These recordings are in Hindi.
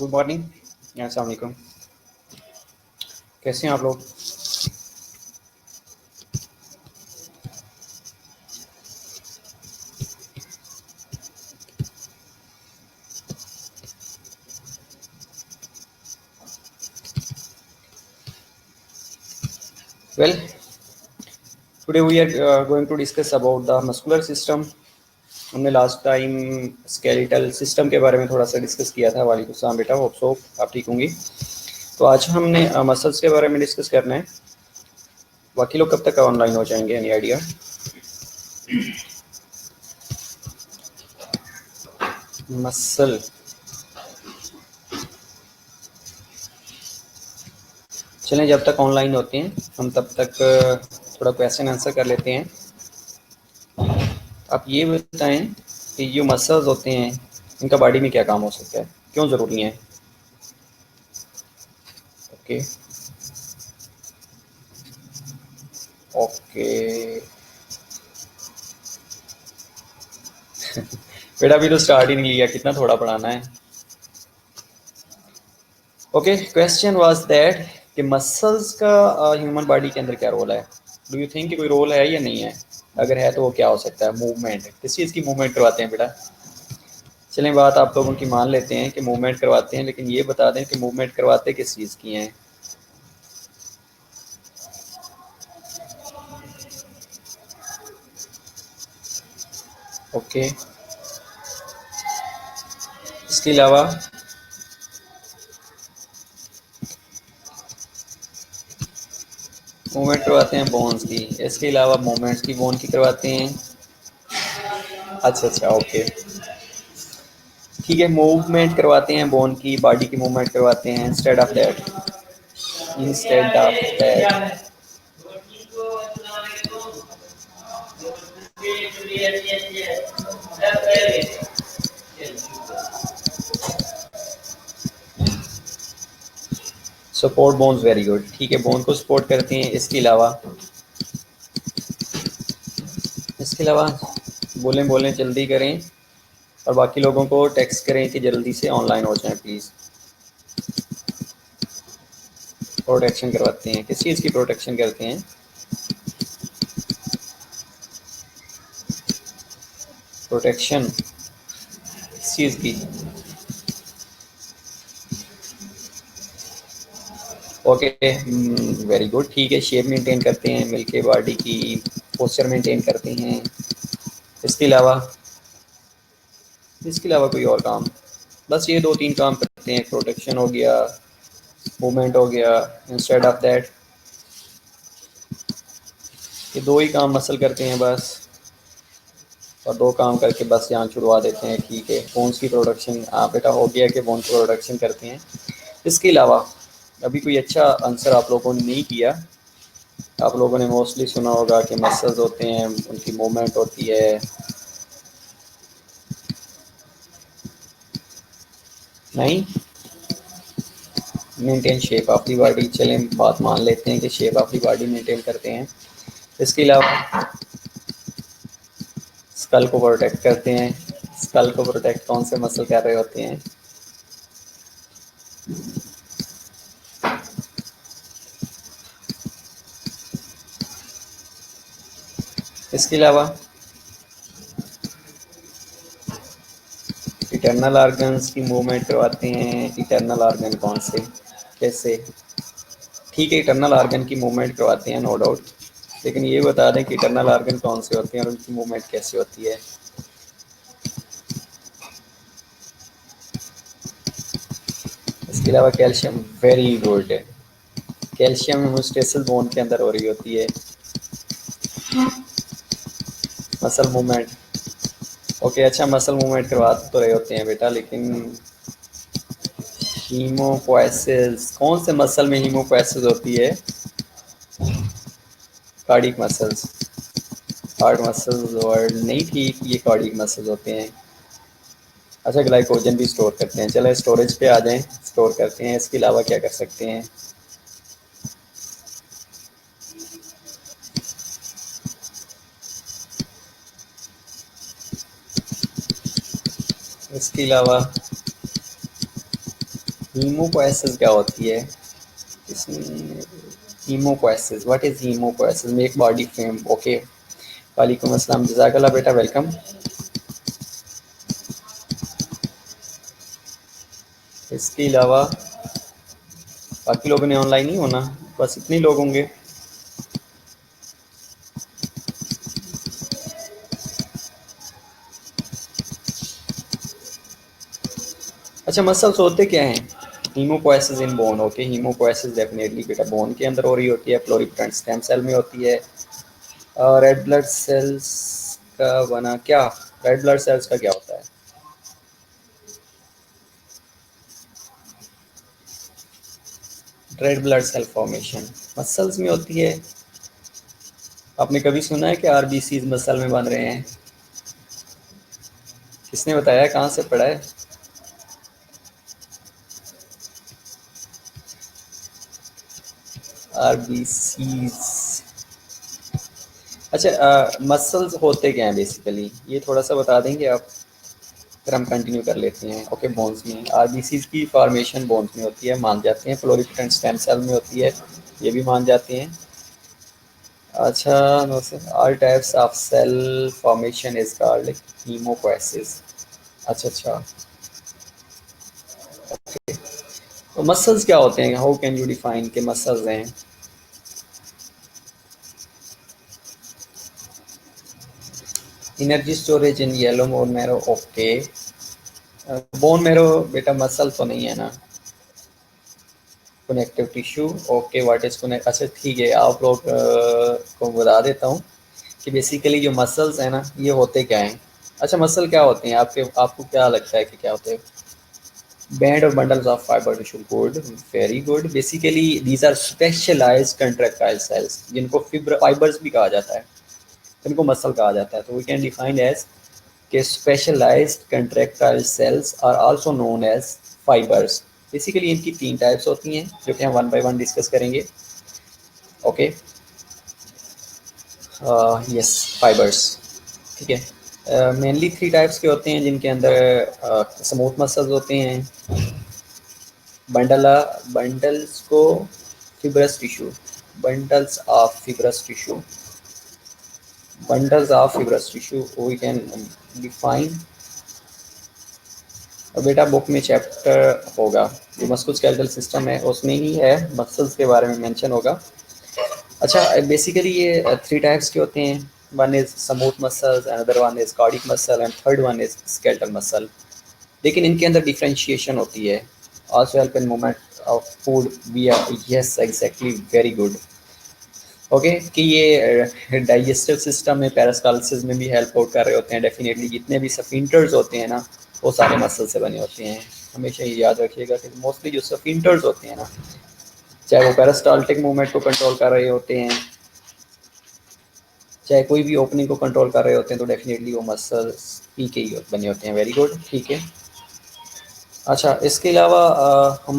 Good morning. अस्सलाम वालेकुम। कैसे हैं आप लोग? Well, today we are going to discuss about the muscular system. हमने लास्ट टाइम स्केलेटल सिस्टम के बारे में थोड़ा सा डिस्कस किया था। वालेकुम सलाम बेटा, होप सो आप ठीक होंगी। तो आज हमने मसल्स के बारे में डिस्कस करना है। बाकी लोग कब तक ऑनलाइन हो जाएंगे? Any idea? मसल, चलें जब तक ऑनलाइन होते हैं हम तब तक थोड़ा क्वेश्चन आंसर कर लेते हैं। आप ये बताएं कि जो मसल्स होते हैं इनका बॉडी में क्या काम हो सकता है, क्यों ज़रूरी है? ओके ओके बेटा अभी तो स्टार्ट ही नहीं लिया, कितना थोड़ा पढ़ाना है। ओके, क्वेश्चन वाज दैट कि मसल्स का ह्यूमन बॉडी के अंदर क्या रोल है? डू यू थिंक कि कोई रोल है या नहीं है? अगर है तो वो क्या हो सकता है? मूवमेंट, किस चीज़ की मूवमेंट करवाते हैं बेटा? चलें बात आप लोगों की मान लेते हैं कि मूवमेंट करवाते हैं, लेकिन ये बता दें कि मूवमेंट करवाते किस चीज़ की हैं? ओके, इसके अलावा मूवमेंट करवाते हैं बोन्स की, इसके अलावा मूवमेंट्स की बोन की करवाते हैं। अच्छा अच्छा, ओके ठीक है, मूवमेंट करवाते हैं बोन की, बॉडी की मूवमेंट करवाते हैं। Instead of that support bones, very good, ठीक है, बोन को सपोर्ट करते हैं। इसके अलावा बोलें बोलें, जल्दी करें और बाकी लोगों को टेक्स्ट करें कि जल्दी से ऑनलाइन हो जाएं प्लीज़। प्रोटेक्शन करवाते हैं, किस चीज़ की प्रोटेक्शन करते हैं? प्रोटेक्शन किस चीज़ की? ओके, वेरी गुड, ठीक है, शेप मेंटेन करते हैं, मिलके बॉडी की पोस्चर मेंटेन करते हैं। इसके अलावा कोई और काम? बस ये दो तीन काम करते हैं, प्रोटेक्शन हो गया, मूवमेंट हो गया। इंस्टेड ऑफ दैट ये दो ही काम मसल करते हैं बस, और दो काम करके बस जान छुड़वा देते हैं। ठीक है, बोन्स की प्रोडक्शन बेटा हो गया कि बोन की प्रोडक्शन करते हैं। इसके अलावा अभी कोई अच्छा आंसर आप लोगों ने नहीं किया। आप लोगों ने मोस्टली सुना होगा कि मसल्स होते हैं, उनकी मूवमेंट होती है। नहीं, maintain shape of the body, चलें बात मान लेते हैं कि shape of the body maintain करते हैं। इसके अलावा स्कल को प्रोटेक्ट करते हैं। स्कल को प्रोटेक्ट कौन से मसल कर रहे होते हैं? इसके अलावा इंटरनल ऑर्गन्स की मूवमेंट करवाते हैं। इंटरनल ऑर्गन कौन से, कैसे? ठीक है, इंटरनल ऑर्गन की मूवमेंट करवाते हैं, नो डाउट, लेकिन ये बता दें कि इंटरनल ऑर्गन कौन से होते हैं और उनकी मूवमेंट कैसे होती है? इसके अलावा calcium, very good, calcium hemostasis bone के अंदर हो रही होती है। मसल मूवमेंट, ओके, अच्छा, मसल मूवमेंट करवा तो रहे होते हैं बेटा, लेकिन हीमोपोएसिस, कौन से मसल में हीमोपोएसिस होती है? Cardiac muscles, heart muscles word नहीं, ठीक, ये कार्डिक मसल्स होते हैं। अच्छा, ग्लाइकोजन भी स्टोर करते हैं। चलो स्टोरेज पे आ जाएं, स्टोर करते हैं। इसके अलावा क्या कर सकते हैं? इसके अलावा हीमोपोएसिस क्या होती है? Haemopoiesis, what is haemopoiesis? Make body fame, okay. वालेकुम अस्सलाम, जज़ाकल्लाह बेटा, वेलकम। इसके अलावा बाकी लोगों ने ऑनलाइन नहीं होना, बस इतने लोग होंगे। अच्छा, मसल्स होते क्या हैं? हीमोपोएसिस इन बोन, ओके। हीमोपोएसिस डेफिनेटली बेटा बोन के अंदर हो रही होती है, प्लोरिपोटेंट स्टेम सेल में होती है। रेड ब्लड सेल्स का बना क्या? रेड ब्लड सेल्स का क्या होता है? Red blood cell formation muscles में होती है। आपने कभी सुना है कि आरबीसीज मसल में बन रहे हैं? किसने बताया, कहाँ से पढ़ा है? आरबीसीज। अच्छा, मसल्स होते क्या हैं बेसिकली, ये थोड़ा सा बता देंगे आप? फिर हम कंटिन्यू कर लेते हैं। ओके, बोन्स में आरबीसीज की फॉर्मेशन बोन्स में होती है, मान जाते हैं। प्लोरिपोटेंट स्टेम सेल में होती है, ये भी मान जाते हैं। अच्छा, all types of cell formation is called haemopoiesis. अच्छा अच्छा, तो मसल्स क्या होते हैं? हाउ कैन यू डिफाइन के मसल्स हैं? Energy storage in yellow bone marrow, okay. Bone marrow बेटा मसल तो नहीं है ना? Connective tissue, okay. What is connect, अच्छा ठीक है, आप लोग को बता देता हूँ कि बेसिकली जो मसल्स हैं ना, ये होते क्या हैं। अच्छा, मसल क्या होते हैं आपके, आपको क्या लगता है कि क्या होते हैं? बैंड और bundles of fibre tissue, good, very good. Basically these are specialised contractile cells, जिनको फाइबर्स भी कहा जाता है, इनको मसल कहा जाता है। तो वी कैन डिफाइन एज के specialised contractile cells are also known as fibres. Basically इनकी तीन टाइप्स होती हैं, जो कि हम वन बाय वन डिस्कस करेंगे। ओके, यस, फाइबर्स, ठीक है। मेनली थ्री टाइप्स के होते हैं, जिनके अंदर स्मूथ मसल्स होते हैं, बंडल्स को fibrous tissue, bundles of fibrous tissue, bundles of fibrous tissue we can define. और बेटा बुक में चैप्टर होगा जो मस्कुलोस्केलेटल सिस्टम है, उसमें ही है, मसल्स के बारे में मेंशन होगा। अच्छा, बेसिकली ये थ्री टाइप्स के होते हैं। One is smooth muscles, another one is cardiac muscle and third one is skeletal muscle. लेकिन इनके अंदर डिफरेंशिएशन होती है। Also help in movement of food, we are, yes exactly, very good. Okay, कि ये डाइजेस्टिव सिस्टम में, पेरिस्टालसिस में भी हेल्प आउट कर रहे होते हैं डेफिनेटली। जितने भी सफिंटर्स होते हैं ना, वो सारे मसल से बने होते हैं। हमेशा ये याद रखिएगा कि मोस्टली जो सफिंटर्स होते हैं ना, चाहे वो पेरिस्टाल्टिक मूवमेंट को कंट्रोल कर रहे होते हैं, चाहे कोई भी ओपनिंग को कंट्रोल कर रहे होते हैं, तो डेफिनेटली वो मसल्स ही के ही बने होते हैं। वेरी गुड, ठीक है। अच्छा, इसके अलावा हम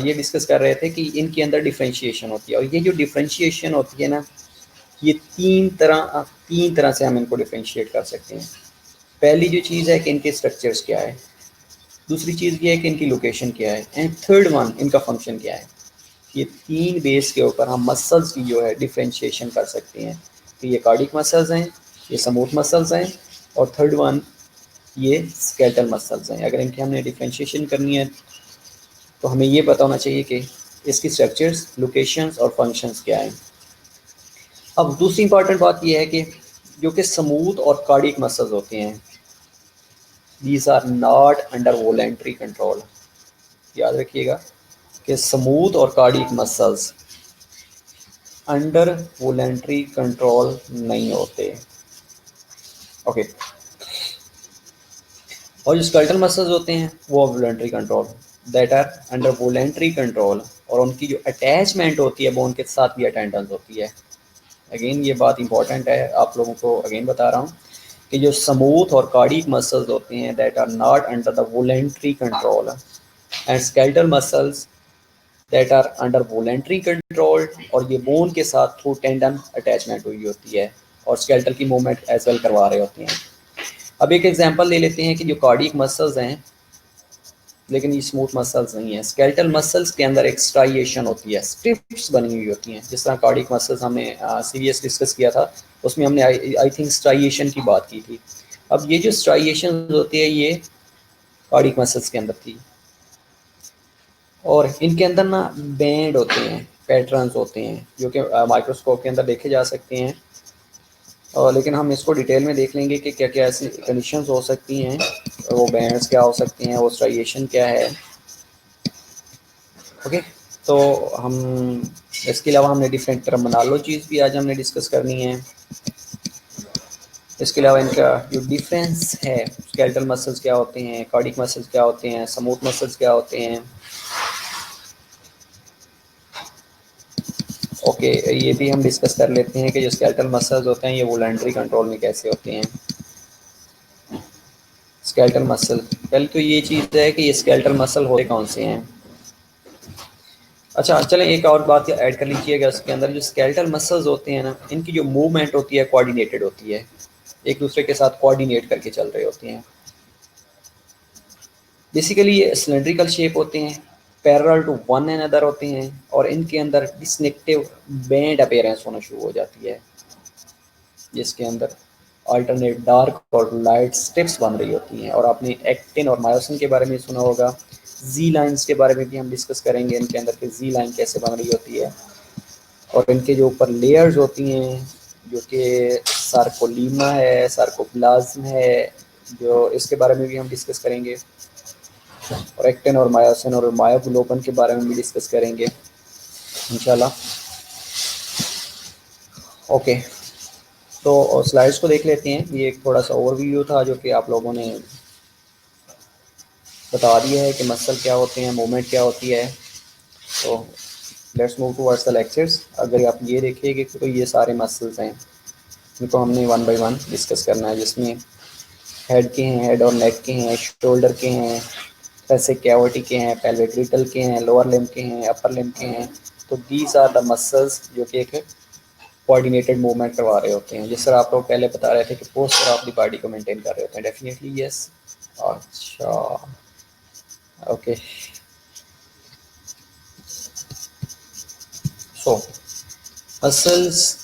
ये डिस्कस कर रहे थे कि इनके अंदर डिफरेंशिएशन होती है, और ये जो डिफरेंशिएशन होती है ना, ये तीन तरह से हम इनको डिफरेंशिएट कर सकते हैं। पहली जो चीज़ है कि इनके स्ट्रक्चर्स क्या है, दूसरी चीज़ ये है कि इनकी लोकेशन क्या है, एंड थर्ड वन इनका फंक्शन क्या है। ये तीन बेस के ऊपर हम मसल्स की जो है डिफरेंशिएशन कर सकते हैं। तो ये कार्डिक मसल्स हैं, ये स्मूथ मसल्स हैं, और थर्ड वन ये स्केलेटल मसल्स हैं। अगर इनकी हमने डिफरेंशिएशन करनी है, तो हमें ये पता होना चाहिए कि इसकी स्ट्रक्चर्स, लोकेशंस और फंक्शंस क्या हैं। अब दूसरी इंपॉर्टेंट बात यह है कि जो कि स्मूथ और कार्डिक मसल्स होते हैं, these are not under voluntary control. याद रखिएगा कि स्मूथ और cardiac muscles under voluntary control नहीं होते। ओके, और जो स्केलेटल मसल्स होते हैं वो voluntary control, that are under voluntary control, और उनकी जो अटैचमेंट होती है वो उनके साथ भी अटेंडेंस होती है। अगेन ये बात इंपॉर्टेंट है, आप लोगों को अगेन बता रहा हूँ कि जो स्मूथ और कार्डिक मसल्स होते हैं, that are not under the voluntary control, and skeletal muscles that are under voluntary control, और ये बोन के साथ थ्रू टेंडन अटैचमेंट हुई होती है, और स्केलेटल की मूवमेंट एज वेल करवा रहे होते हैं। अब एक एग्जांपल ले लेते हैं कि जो कार्डिक मसल्स हैं, लेकिन ये स्मूथ मसल्स नहीं है। स्केलेटल मसल्स के अंदर एक स्ट्राइएशन होती है, स्ट्रिप्स बनी हुई होती हैं, जिस तरह कार्डिक मसल्स हमने सीरियस डिस्कस किया था, उसमें हमने आई थिंक स्ट्राइएशन की बात की थी। अब ये जो स्ट्राइएशन होती है ये कार्डिक मसल्स के अंदर थी, और इनके अंदर ना बैंड होते हैं, पैटर्न्स होते हैं, जो कि माइक्रोस्कोप के अंदर देखे जा सकते हैं। और लेकिन हम इसको डिटेल में देख लेंगे कि क्या क्या ऐसी कंडीशंस हो सकती हैं, वो बैंड्स क्या हो सकती हैं, वो स्ट्राइएशन क्या है। ओके, तो हम इसके अलावा हमने डिफरेंट टर्मिनोलॉजीज़ भी आज हमने डिस्कस करनी है। इसके अलावा इनका जो डिफरेंस है, स्केलेटल मसल्स क्या होते हैं, कार्डिक मसल्स क्या होते हैं, स्मूथ मसल्स क्या होते हैं। ओके, ये भी हम डिस्कस कर लेते हैं कि जो स्केलेटल मसल्स होते हैं ये वॉलंटरी कंट्रोल में कैसे होते हैं। स्केलेटल मसल, पहले तो ये चीज़ है कि ये स्केलेटल मसल होते कौन से हैं। अच्छा चलें, एक और बात ऐड कर लीजिएगा, इसके अंदर जो स्केलेटल मसल्स होते हैं ना, इनकी जो मूवमेंट होती है कोऑर्डिनेटेड होती है, एक दूसरे के साथ कोऑर्डिनेट करके चल रहे होते हैं। बेसिकली ये सिलेंड्रिकल शेप होते हैं, parallel to one and other होते हैं, और इनके अंदर डिस्टिंक्टिव बैंड अपीयरेंस होना शुरू हो जाती है, जिसके अंदर अल्टरनेट डार्क और लाइट स्ट्रिप्स बन रही होती हैं। और आपने एक्टिन और मायोसिन के बारे में सुना होगा, जी लाइंस के बारे में भी हम डिस्कस करेंगे, इनके अंदर की जी लाइन कैसे बन रही होती है। और इनके जो ऊपर लेयर्स होती हैं, जो कि सार्कोलीमा है, सार्कोप्लाज्म है, जो इसके बारे में भी हम डिस्कस करेंगे। और एक्टिन और मायोसिन और मायोग्लोबिन के बारे में भी डिस्कस करेंगे इंशाल्लाह। ओके, तो स्लाइड्स को देख लेते हैं। ये एक थोड़ा सा ओवरव्यू था जो कि आप लोगों ने बता दिया है कि मसल क्या होते हैं, मूवमेंट क्या होती है। तो let's move towards the lectures. अगर आप ये देखिए तो ये सारे मसल्स हैं, इनको हमने वन बाय वन डिस्कस करना है, जिसमें हेड के हैं, हेड और नेक के हैं, शोल्डर के हैं, ऐसे कैविटी के हैं, पेल्विक रिटल के हैं, लोअर लिम्ब के हैं, अपर लिम्ब के हैं। तो दीज आर द मसल्स जो कि एक कोऑर्डिनेटेड मूवमेंट करवा रहे होते हैं। जिस तरह आप लोग पहले बता रहे थे कि पोस्चर ऑफ द बॉडी को मेंटेन कर रहे होते हैं, डेफिनेटली यस। अच्छा, okay, so muscles,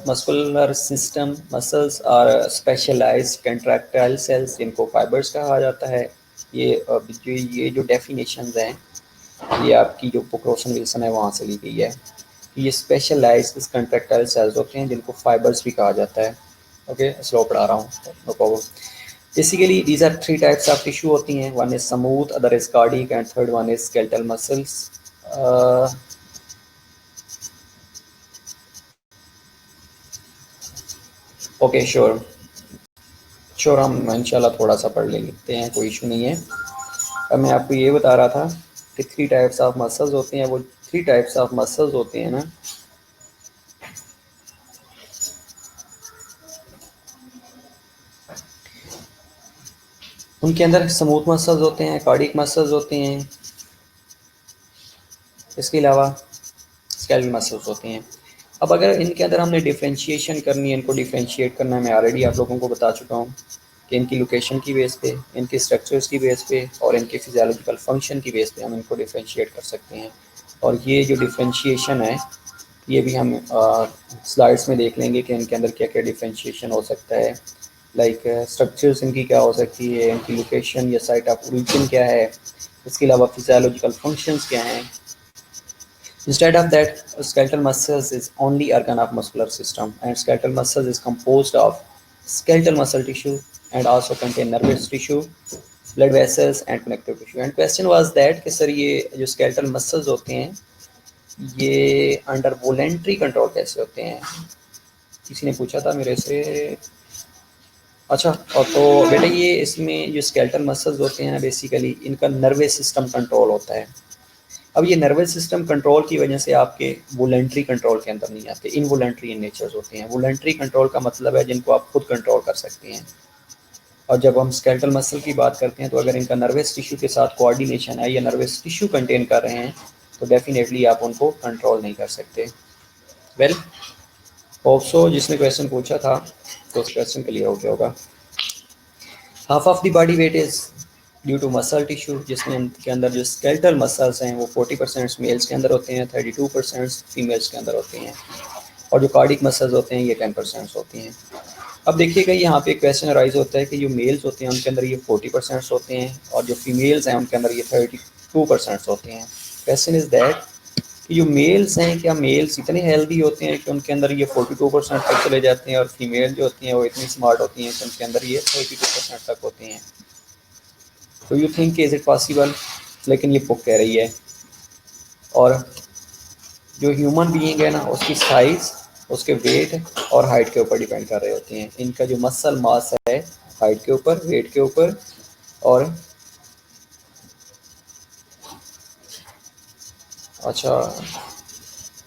muscular system, muscles are specialised contractile cells, जिनको फाइबर्स कहा जाता है। ये जो डेफिनेशंस हैं ये आपकी जो पोक्रोसन विल्सन है वहाँ से ली गई है। ये स्पेशलाइज्ड कंट्रैक्टाइल सेल्स होते हैं जिनको फाइबर्स भी कहा जाता है। ओके, स्लो पढ़ा रहा हूँ, no problem. Basically these are three types of tissue होती हैं, one is smooth, other is cardiac and third one is skeletal muscles. Okay, sure हम इंशाल्लाह थोड़ा सा पढ़ लेते हैं, कोई इशू नहीं है। अब मैं आपको ये बता रहा था कि थ्री टाइप्स ऑफ मसल्स होते हैं। वो थ्री टाइप्स ऑफ मसल्स होते हैं ना, उनके अंदर स्मूथ मसल्स होते हैं, कार्डिक मसल्स होते हैं, इसके अलावा स्केलेटल मसल्स होते हैं। अब अगर इनके अंदर हमने डिफ्रेंशिएशन करनी है, इनको डिफ्रेंशिएट करना है, मैं ऑलरेडी आप लोगों को बता चुका हूँ कि इनकी लोकेशन की बेस पे, इनके स्ट्रक्चर्स की बेस पे और इनके फिजियोलॉजिकल फंक्शन की बेस पे हम इनको डिफ्रेंशिएट कर सकते हैं। और ये जो डिफ्रेंशिएशन है ये भी हम स्लाइड्स में देख लेंगे कि इनके अंदर क्या क्या डिफ्रेंशिएशन हो सकता है। लाइक स्ट्रक्चर्स इनकी क्या हो सकती है, इनकी लोकेशन या साइट ऑफ ओरिजिन क्या है, इसके अलावा फिजियोलॉजिकल फंक्शंस क्या हैं। Instead of that, skeletal muscles is only organ of muscular system, and skeletal muscles is composed of skeletal muscle tissue and also contain nervous tissue, blood vessels and connective tissue. And question was that कि सर ये जो skeletal muscles होते हैं ये अंडर वोलेंट्री कंट्रोल कैसे होते हैं, किसी ने पूछा था मेरे से। अच्छा, और तो बेटा ये इसमें जो स्केलेटल मसल्स होते हैं ना, बेसिकली इनका नर्वस सिस्टम कंट्रोल होता है। अब ये नर्वस सिस्टम कंट्रोल की वजह से आपके वोलेंट्री कंट्रोल के अंदर नहीं आते, इनवोलेंट्री इन नेचर्स होते हैं। वोलेंट्री कंट्रोल का मतलब है जिनको आप खुद कंट्रोल कर सकते हैं। और जब हम स्केलेटल मसल की बात करते हैं तो अगर इनका नर्वस टिश्यू के साथ कोऑर्डिनेशन है या नर्वस टिश्यू कंटेन कर रहे हैं तो डेफिनेटली आप उनको कंट्रोल नहीं कर सकते। वेल, ऑल्सो जिसने क्वेश्चन पूछा था तो उस क्वेश्चन क्लियर हो गया होगा। Half of the body weight is due to muscle tissue, जिसमें इनके अंदर जो स्केलेटल मसल्स हैं वो 40% मेल्स के अंदर होते हैं, 32% फीमेल्स के अंदर होते हैं, और जो कार्डिक मसल्स होते हैं ये 10% होती हैं। अब देखिएगा यहाँ पे क्वेश्चन अराइज होता है कि जो मेल्स होते हैं उनके अंदर ये 40% होते हैं और जो फीमेल्स हैं उनके अंदर ये 32% होते हैं। क्वेश्चन इज दैट कि जो मेल्स हैं, क्या मेल्स इतने हेल्दी होते हैं कि उनके अंदर ये 42% तक चले जाते हैं, और फीमेल जो होती हैं वो इतनी स्मार्ट होती हैं कि उनके अंदर ये 32% तक होते हैं। तो you think is it possible? लेकिन ये बुक कह रही है। और जो ह्यूमन बीइंग है ना उसकी साइज, उसके वेट और हाइट के ऊपर डिपेंड कर रहे होते हैं। इनका जो मसल मास है हाइट के ऊपर, वेट के ऊपर, और अच्छा,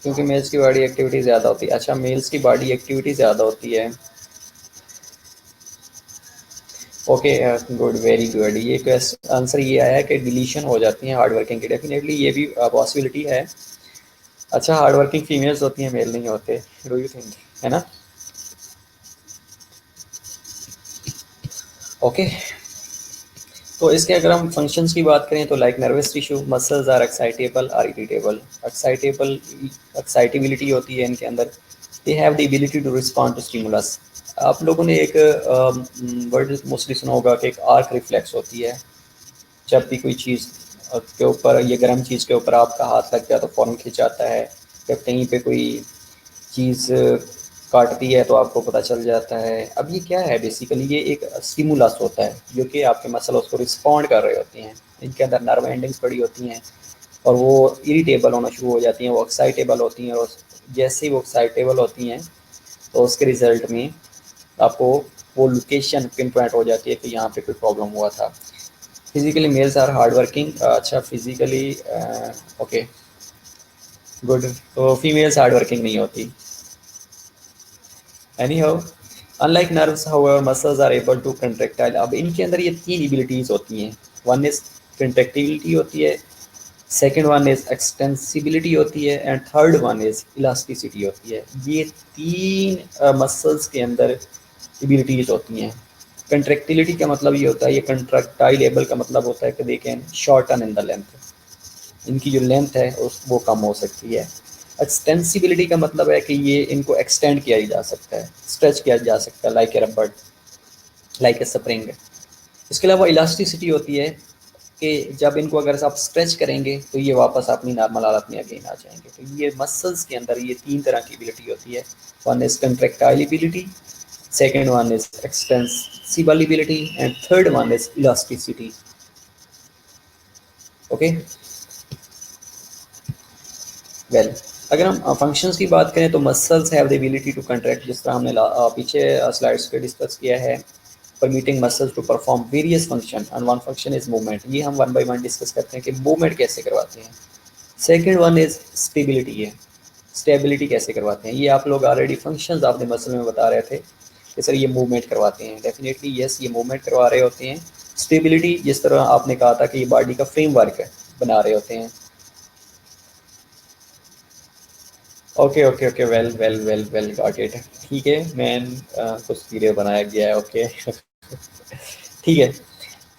क्योंकि मेल्स की बॉडी एक्टिविटी ज़्यादा होती है। अच्छा, मेल्स की बॉडी एक्टिविटी ज़्यादा होती है। Okay, good, very good. ये क्वेश्चन आंसर ये आया कि डिलीशन हो जाती है हार्ड वर्किंग की। डेफिनेटली ये भी पॉसिबिलिटी है। अच्छा, हार्ड वर्किंग फीमेल्स होती हैं, मेल नहीं होते, डू यू थिंक, है ना? ओके, तो इसके अगर हम फंक्शंस की बात करें तो like nervous tissue, muscles are excitable or irritable. Excitable, excitability होती है इनके अंदर। They have the ability to respond to stimulus. आप लोगों ने एक वर्ड मोस्टली सुना होगा कि एक आर्क रिफ्लेक्स होती है। जब भी कोई चीज़ के ऊपर, ये गर्म चीज़ के ऊपर आपका हाथ लग गया तो फ़ौरन खिंच आता है। जब कहीं पे कोई चीज़ काटती है तो आपको पता चल जाता है। अब ये क्या है, बेसिकली ये एक स्टिमुलस होता है जो कि आपके मसल उसको रिस्पॉन्ड कर रहे होते हैं। इनके अंदर नर्व एंडिंग्स पड़ी होती हैं और वो इरिटेबल होना शुरू हो जाती हैं, वो एक्साइटेबल होती हैं, और जैसे ही वो एक्साइटेबल होती हैं तो उसके रिजल्ट में आपको वो लोकेशन पिन पॉइंट हो जाती है कि यहाँ पे कोई प्रॉब्लम हुआ था। Physically males are hard working. अच्छा, फिजिकली ओके, गुड। तो फीमेल्स हार्ड वर्किंग नहीं होती। Anyhow, unlike nerves however muscles are able to contractile. अब इनके अंदर ये तीन एबिलिटीज होती हैं। वन इज कंट्रैक्टिबिलिटी होती है, सेकेंड वन इज एक्सटेंसिबिलिटी होती है, and third one is elasticity होती है। ये तीन मसल्स के अंदर एबिलिटीज होती हैं। कंट्रैक्टिलिटी का मतलब ये होता है, ये कंट्रैक्टाइल एबल का मतलब होता है कि they can shorten in the length. इनकी जो लेंथ है उस वो कम हो सकती है। एक्सटेंसिबिलिटी का मतलब है कि ये इनको एक्सटेंड किया जा सकता है, स्ट्रेच किया जा सकता है, लाइक ए रबड़, लाइक ए स्प्रिंग। इसके अलावा इलास्टिसिटी होती है कि जब इनको अगर आप स्ट्रेच करेंगे तो ये वापस अपनी नॉर्मल हालत में अगेन आ जाएंगे। तो ये मसल्स के अंदर ये तीन तरह की एबिलिटी होती है। One is contractile ability, second one is extensible ability, and third one is elasticity. Okay, well, अगर हम फंक्शंस की बात करें तो muscles have the ability to contract, जिस तरह हमने पीछे स्लाइड्स पे डिस्कस किया है, permitting muscles to perform various function, and one function is movement. ये हम वन बाय वन डिस्कस करते हैं कि मूवमेंट कैसे करवाते हैं। सेकेंड वन इज स्टेबिलिटी है, स्टेबिलिटी कैसे करवाते हैं। ये आप लोग ऑलरेडी फंक्शंस आपने मसल में बता रहे थे कि सर ये मूवमेंट करवाते हैं। डेफिनेटली यस, ये मूवमेंट करवा रहे होते हैं। स्टेबिलिटी, जिस तरह आपने कहा था कि ये बॉडी का फ्रेमवर्क बना रहे होते हैं। Okay okay okay, well well well well, got it. ठीक है मैन, कुछ वीडियो बनाया गया है, ओके। ठीक है।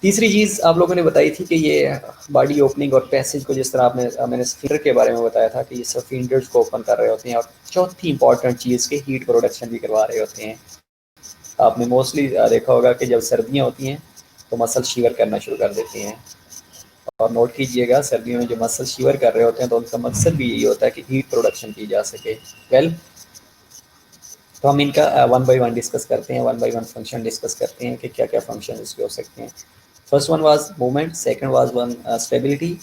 तीसरी चीज़ आप लोगों ने बताई थी कि ये बॉडी ओपनिंग और पैसेज को, जिस तरह आपने मैंने स्फिंक्टर के बारे में बताया था कि ये स्फिंक्टर्स को ओपन कर रहे होते हैं। और चौथी इंपॉर्टेंट चीज़ के हीट प्रोडक्शन भी करवा रहे होते हैं। आपने मोस्टली देखा होगा कि जब सर्दियाँ होती हैं तो मसल शिवर करना शुरू कर देते हैं। और नोट कीजिएगा, सर्दियों में जो मसल शिवर कर रहे होते हैं तो उनका मकसद भी यही होता है कि हीट प्रोडक्शन की जा सके। वेल, तो हम इनका वन बाय वन डिस्कस करते हैं, one by one function discuss करते हैं कि क्या क्या फंक्शन इसके हो सकते हैं। First one was movement, second was one stability,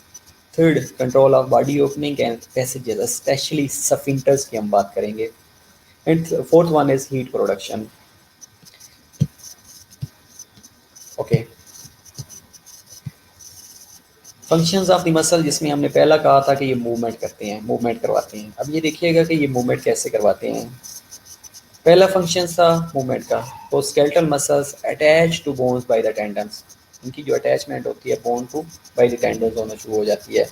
third control of body opening and passages, specially sphincters की हम बात करेंगे, and fourth one is heat production. Okay, functions of the muscle, जिसमें हमने पहला कहा था कि ये मूवमेंट करते हैं, मूवमेंट करवाते हैं। अब ये देखिएगा कि ये मूवमेंट कैसे करवाते हैं। पहला फंक्शन था मूवमेंट का, तो skeletal muscles attach to bones by the tendons. इनकी जो अटैचमेंट होती है bone to by the tendons होना शुरू हो जाती है,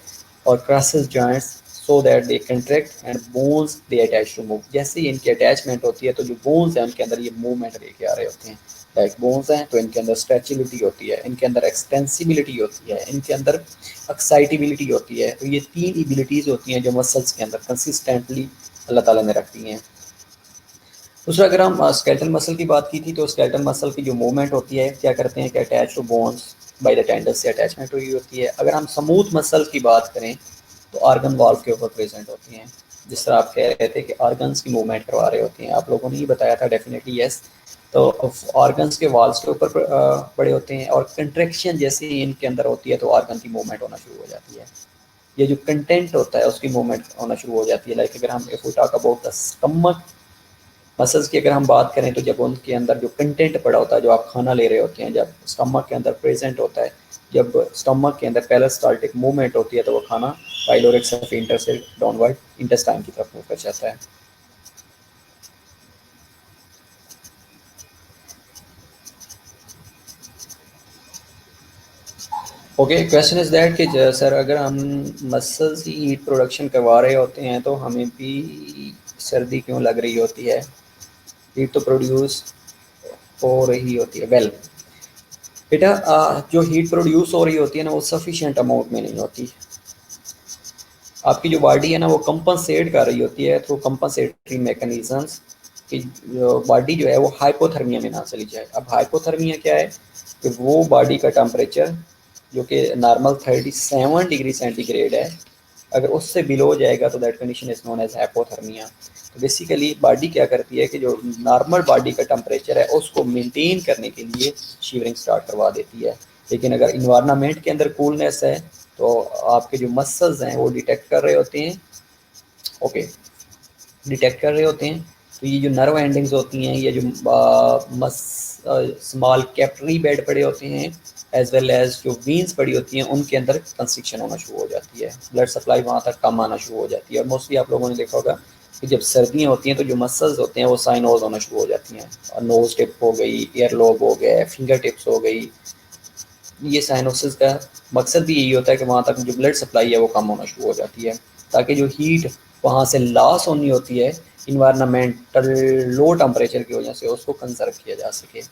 और crosses joints so that they contract and bones they attach to move. जैसे ही इनकी अटैचमेंट होती है तो जो बोन्स हैं उनके अंदर ये मूवमेंट लेके आ रहे होते हैं। लाइक बोन्स हैं तो इनके अंदर स्ट्रेचेबिलिटी होती है, इनके अंदर एक्सटेंसिबिलिटी होती है, इनके अंदर एक्साइटेबिलिटी होती है। तो ये 3 एबिलिटीज़ होती हैं जो मसल्स के अंदर कंसिस्टेंटली अल्लाह ताला ने रखती हैं। दूसरा, अगर हम स्केलेटल मसल की बात की थी, तो स्केलेटल मसल की जो मूवमेंट होती है क्या करते हैं कि attach to bones by the tendon से अटैचमेंट हुई होती है। अगर हम स्मूथ मसल की बात करें तो आर्गन वाल्व के ऊपर प्रेजेंट होती हैं। जिस तरह आप कह रहे थे कि आर्गन्स की मूवमेंट करवा रहे होते हैं, आप लोगों ने ही बताया था डेफिनेटली यस। तो ऑर्गन्स के वॉल्स के ऊपर पड़े होते हैं और कंट्रैक्शन जैसे ही इनके अंदर होती है तो ऑर्गन की मूवमेंट होना शुरू हो जाती है। ये जो कंटेंट होता है उसकी मूवमेंट होना शुरू हो जाती है। लाइक अगर हम if we talk about the stomach muscles की अगर हम बात करें तो जब उनके अंदर जो कंटेंट पड़ा होता है, जो आप खाना ले रहे होते हैं, जब स्टमक के अंदर प्रेजेंट होता है, जब स्टमक के अंदर पेरिस्टाल्टिक मूवमेंट होती है तो वो खाना पाइलोरिक स्फिंक्टर से डाउनवर्ड इंटेस्टाइन की तरफ मूव कर जाता है। ओके, क्वेश्चन इज दैट कि सर अगर हम मसल्स की हीट प्रोडक्शन करवा रहे होते हैं तो हमें भी सर्दी क्यों लग रही होती है? हीट तो प्रोड्यूस हो रही होती है। वेल बेटा, जो हीट प्रोड्यूस हो रही होती है ना वो सफिशिएंट अमाउंट में नहीं होती। आपकी जो बॉडी है ना वो कंपनसेट कर रही होती है थ्रू कंपनसेटरी मैकेनिज्म्स कि बॉडी जो है वो हाइपोथर्मिया में ना चली जाए। अब हाइपोथर्मिया क्या है कि वो बॉडी का टेम्परेचर जो कि नॉर्मल 37 डिग्री सेंटीग्रेड है, अगर उससे बिलो जाएगा तो that condition is known as hypothermia. तो बेसिकली बॉडी क्या करती है कि जो नॉर्मल बॉडी का टेम्परेचर है उसको मेंटेन करने के लिए शिवरिंग स्टार्ट करवा देती है। लेकिन अगर इन्वायरमेंट के अंदर कूलनेस है तो आपके जो मसल्स हैं वो डिटेक्ट कर रहे होते हैं। ओके, डिटेक्ट कर रहे होते हैं। तो ये जो नर्व एंडिंग्स होती हैं, ये जो मस स्मॉल कैपिलरी बेड पड़े होते हैं एज वेल एज जो वीन्स पड़ी होती हैं उनके अंदर कंस्ट्रिक्शन होना शुरू हो जाती है, ब्लड सप्लाई वहाँ तक कम आना शुरू हो जाती है। और मोस्टली आप लोगों ने देखा होगा कि जब सर्दियाँ होती हैं तो जो मसल्स होते हैं वो साइनोज होना शुरू हो जाती हैं, और नोज टिप हो गई, ईयर लोब हो गया, फिंगर टिप्स हो गई। ये साइनोसिस का मकसद भी यही होता है कि वहाँ तक जो ब्लड सप्लाई है वो कम होना शुरू हो जाती है, ताकि जो हीट वहाँ से लॉस होनी होती है इन्वायरमेंटल लो टेम्परेचर की वजह से उसको कंजर्व किया जा सके।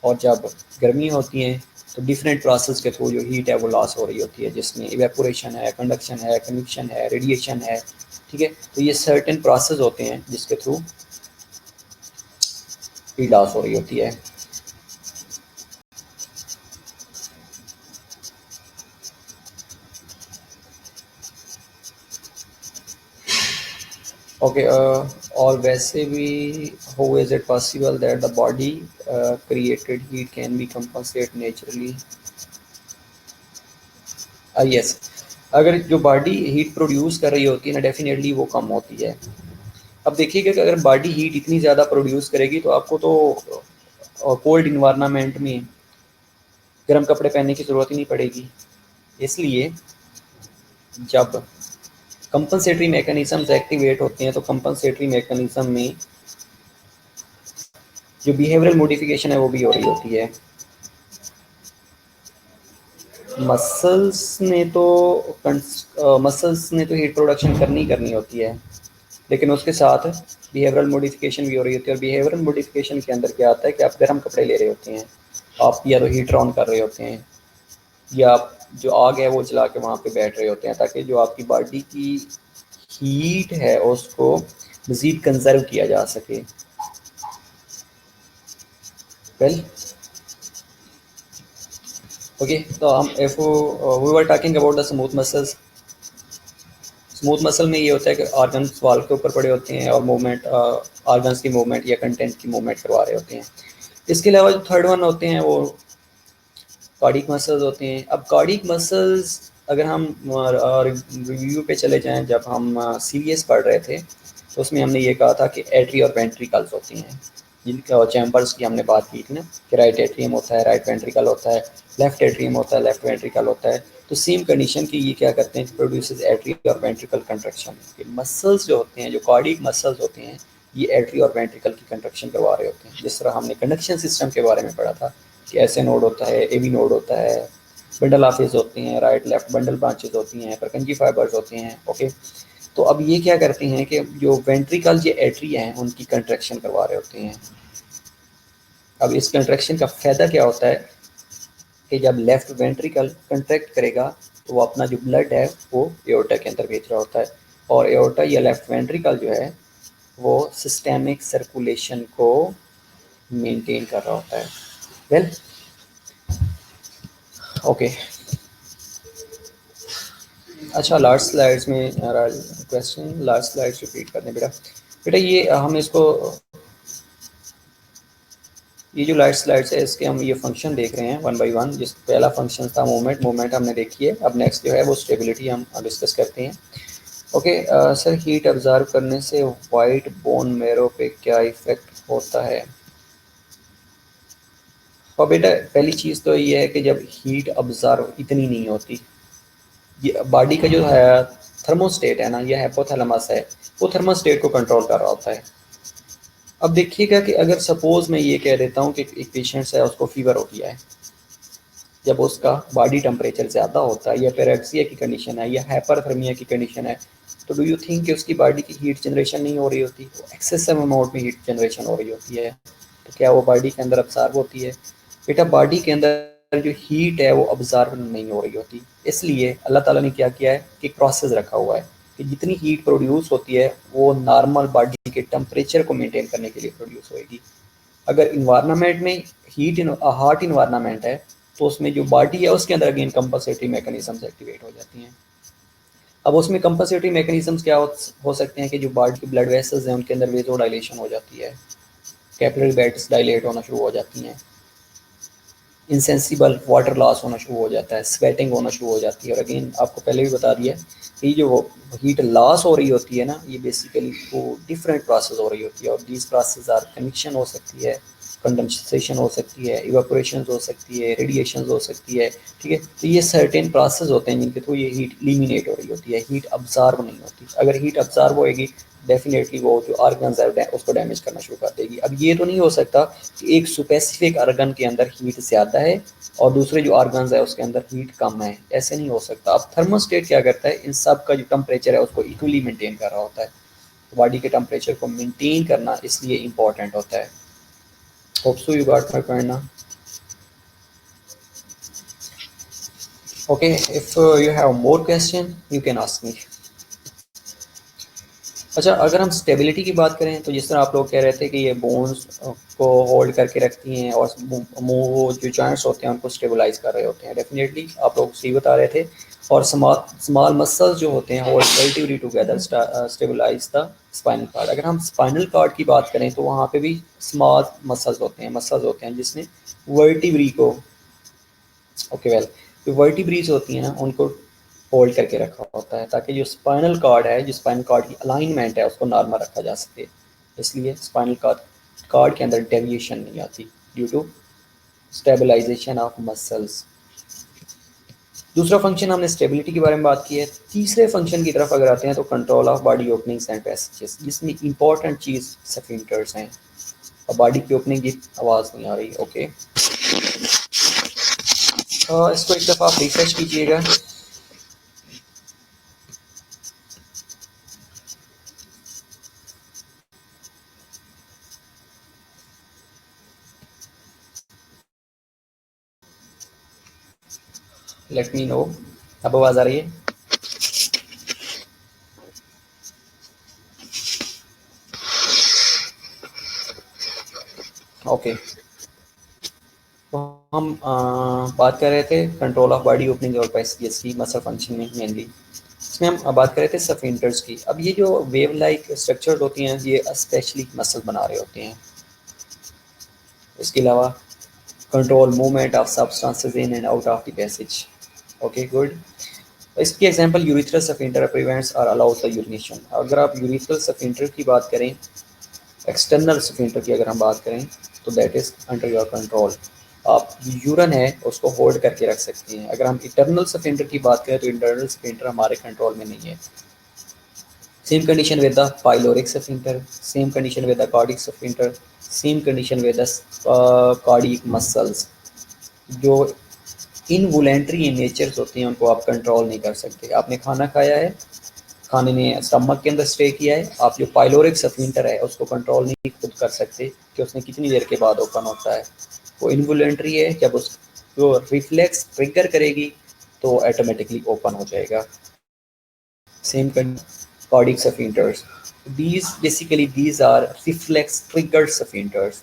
और जब गर्मी होती हैं तो डिफरेंट प्रोसेस के थ्रू जो हीट है वो लॉस हो रही होती है, जिसमें इवेपोरेशन है, कंडक्शन है, कन्वेक्शन है, रेडिएशन है। ठीक है, तो ये सर्टेन प्रोसेस होते हैं जिसके थ्रू हीट लॉस हो रही होती है। ओके, और वैसे भी how is it possible that the body created heat can be compensate naturally? Yes, अगर जो बॉडी हीट प्रोड्यूस कर रही होती है ना डेफिनेटली वो कम होती है। अब देखिएगा कि अगर बॉडी हीट इतनी ज़्यादा प्रोड्यूस करेगी तो आपको तो कोल्ड इन्वायरमेंट में गर्म कपड़े पहनने की ज़रूरत ही नहीं पड़ेगी। इसलिए जब कंपनसेटरी मैकेनिज्म्स एक्टिवेट होते हैं तो कंपनसेटरी मैकेनिज्म में जो बिहेवियरल मॉडिफिकेशन है वो भी हो रही होती है। मसल्स ने तो हीट प्रोडक्शन करनी होती है, लेकिन उसके साथ बिहेवियरल मॉडिफिकेशन भी हो रही होती है। और बिहेवियरल मॉडिफिकेशन के अंदर क्या आता है कि आप गर्म कपड़े ले रहे होते हैं, आप या तो हीटर ऑन कर रहे होते हैं या आप जो आग है वो जला के वहाँ पे बैठ रहे होते हैं, ताकि जो आपकी बॉडी की हीट है उसको मज़ीद कंजर्व किया जा सके। वेल ओके, तो हम if we were talking about the smooth muscles. Smooth muscle में ये होता है कि ऑर्गन्स वाल के ऊपर पड़े होते हैं और मूवमेंट ऑर्गन्स की मूवमेंट या कंटेंट की मूवमेंट करवा रहे होते हैं। इसके अलावा जो थर्ड वन होते हैं वो कार्डिक मसल्स होते हैं। अब कार्डिक मसल्स अगर हम रिव्यू पे चले जाएं, जब हम सीवीएस पढ़ रहे थे तो उसमें हमने ये कहा था कि एट्री और वेंट्रिकल्स होती हैं, जिनका चैम्बर्स की हमने बात की थी ना कि राइट एट्रियम होता है, राइट वेंट्रिकल होता है, लेफ्ट एट्रियम होता है, लेफ्ट वेंट्रिकल होता है। तो सेम कंडीशन की ये क्या करते हैं, प्रोड्यूसेस एट्री और वेंट्रिकल कंट्रक्शन। ये मसल्स जो होते हैं, जो कार्डिक मसल्स होते हैं, ये एट्री और वेंट्रिकल की कंट्रक्शन करवा रहे होते हैं। जिस तरह हमने कंडक्शन सिस्टम के बारे में पढ़ा था कि ऐसे नोड होता है, ए बी नोड होता है, बंडल ऑफिस होते हैं, राइट लेफ्ट बंडल ब्रांचेज होती हैं, परकंजी फाइबर्स होते हैं। ओके, तो अब ये क्या करते हैं कि जो वेंट्रिकल ये एट्री हैं उनकी कंट्रैक्शन करवा रहे होते हैं। अब इस कंट्रैक्शन का फ़ायदा क्या होता है कि जब लेफ्ट वेंट्रिकल कंट्रैक्ट करेगा तो वो अपना जो ब्लड है वो एओर्टा के अंदर भेज रहा होता है, और एओर्टा या लेफ्ट वेंट्रिकल जो है वो सिस्टेमिक सर्कुलेशन को मेंटेन कर रहा होता है। वेल ओके, अच्छा लास्ट स्लाइड्स में क्वेश्चन, लास्ट स्लाइड्स रिपीट कर दें बेटा। बेटा ये हम इसको, ये जो लास्ट स्लाइड्स है इसके हम ये फंक्शन देख रहे हैं वन बाय वन। जिस पहला फंक्शन था मूवमेंट हमने देखी है। अब नेक्स्ट जो है वो स्टेबिलिटी हम डिस्कस करते हैं। ओके सर, हीट ऑब्जर्व करने से वाइट बोन मैरो पे क्या इफेक्ट होता है? और बेटा पहली चीज़ तो ये है कि जब हीट ऑब्जर्व इतनी नहीं होती, ये बॉडी का जो है थर्मोस्टेट है ना, ये हाइपोथैलेमस है, वो थर्मोस्टेट को कंट्रोल कर रहा होता है। अब देखिएगा कि अगर सपोज मैं ये कह देता हूँ कि एक पेशेंट है उसको फीवर हो गया है, जब उसका बॉडी टेम्परेचर ज़्यादा होता है या पेरेक्सिया की कंडीशन है या हाइपरथर्मिया की कंडीशन है, तो डू यू थिंक कि उसकी बॉडी की हीट जनरेशन नहीं हो रही होती, एक्सेसिव अमाउंट में हीट जनरेशन हो रही होती है, तो क्या वो बॉडी के अंदर अब्जॉर्ब होती है? बेटा बॉडी के अंदर जो हीट है वो अब्जॉर्ब नहीं हो रही होती। इसलिए अल्लाह ताला ने क्या किया है कि प्रोसेस रखा हुआ है कि जितनी हीट प्रोड्यूस होती है वो नॉर्मल बॉडी के टेम्परेचर को मेंटेन करने के लिए प्रोड्यूस होएगी। अगर इन्वायरमेंट में हीट हॉट इन्वायरमेंट है तो उसमें जो बॉडी है उसके अंदर अगेन कंपनसेटरी मैकेनिज्म्स एक्टिवेट हो जाती हैं। अब उसमें कंपनसेटरी मैकेनिज्म्स क्या हो सकते हैं कि जो बॉडी के ब्लड वेसल्स हैं उनके अंदर वेजो डायलेशन हो जाती है, कैपिलरी बेड्स डायलेट होना शुरू हो जाती हैं, इनसेंसिबल वाटर लॉस होना शुरू हो जाता है, स्वेटिंग होना शुरू हो जाती है। और अगेन आपको पहले भी बता दिया कि जो हीट लॉस हो रही होती है ना, ये बेसिकली वो डिफरेंट प्रोसेस हो रही होती है, और दीज प्रोसेस आर कन्वेक्शन हो सकती है, कंडेंसेशन हो सकती है, इवेपोरेशन हो सकती है, रेडिएशन हो सकती है। ठीक है, तो ये सर्टेन प्रोसेस होते हैं जिनके थ्रू ये हीट इलिमिनेट हो रही होती है, हीट अब्जॉर्ब नहीं होती। अगर हीट अब्जॉर्ब होएगी डेफिनेटली वो जो आर्गन्स है उसको डैमेज करना शुरू कर देगी। अब ये तो नहीं हो सकता कि एक स्पेसिफिक आर्गन के अंदर हीट ज़्यादा है और दूसरे जो आर्गन्स है उसके अंदर हीट कम है, ऐसे नहीं हो सकता। अब थर्मोस्टेट क्या करता है, इन सब का जो टेम्परेचर है उसको इक्वली मेंटेन कर रहा होता है। बॉडी के टेम्परेचर को मेंटेन करना इसलिए इम्पोर्टेंट होता है। Hope so you got my point now. Okay, if you have more question you can ask me. अच्छा, अगर हम स्टेबिलिटी की बात करें तो जिस तरह आप लोग कह रहे थे कि ये बोन्स को होल्ड करके रखती हैं और मुंह जो जॉइंट्स होते हैं उनको स्टेबलाइज कर रहे होते हैं, डेफिनेटली आप लोग सही बता रहे थे। और स्मॉल मसल्स जो होते हैं hold relatively together stabilise the spinal cord. अगर हम स्पाइनल कार्ड की बात करें तो वहाँ पे भी स्मॉल मसल्स होते हैं जिसने वर्टिब्री को, ओके वेल, जो वर्टिब्रीज होती हैं ना उनको होल्ड करके रखा होता है ताकि जो स्पाइनल कार्ड है, जो स्पाइनल कार्ड की अलाइनमेंट है उसको नॉर्मल रखा जा सके। इसलिए स्पाइनल कार्ड के अंदर डेविएशन नहीं आती due to stabilisation of muscles. दूसरा फंक्शन हमने स्टेबिलिटी के बारे में बात की है। तीसरे फंक्शन की तरफ अगर आते हैं तो control of body openings and passages, जिसमें इंपॉर्टेंट चीज़ स्फिंक्टर्स हैं। और बॉडी की ओपनिंग की आवाज़ नहीं आ रही, ओके। इसको एक दफ़ा आप रिफ्रेश कीजिएगा। लेट मी नो, अब आवाज़ आ रही है? ओके, तो हम बात कर रहे थे कंट्रोल ऑफ बॉडी ओपनिंग और पैसेजेस की मसल फंक्शन में मेनली। इसमें हम बात कर रहे थे स्फिंक्टर्स की। अब ये जो वेव लाइक स्ट्रक्चर होती हैं ये स्पेशली मसल बना रहे होते हैं। इसके अलावा control movement of substances in and out of the passage. Okay good. इसकी एग्जांपल यूरिथ्रल स्फिंक्टर प्रिवेंट्स और अलाउज द यूरिनेशन। अगर आप यूरिथ्रल स्फिंक्टर की बात करें, एक्सटर्नल स्फिंक्टर की अगर हम बात करें तो that is under your control. आप यूरन है उसको होल्ड करके रख सकते हैं। अगर हम इंटरनल स्फिंक्टर की बात करें तो इंटरनल स्फिंक्टर हमारे कंट्रोल में नहीं है। Same condition with the pyloric sphincter, same condition with the cardiac sphincter, same condition with the cardiac muscles. जो इनवॉलेंट्री इन नेचर्स होती हैं उनको आप कंट्रोल नहीं कर सकते। आपने खाना खाया है, खाने ने स्टमक के अंदर स्टे किया है, आप जो पाइलोरिक स्फिंक्टर है उसको कंट्रोल नहीं खुद कर सकते कि उसने कितनी देर के बाद ओपन होता है, वो इनवॉलंटरी है। जब उस जो रिफ्लेक्स ट्रिगर करेगी तो ऑटोमेटिकली ओपन हो जाएगा। Same cardiac sphincters, these are reflex triggered sphincters।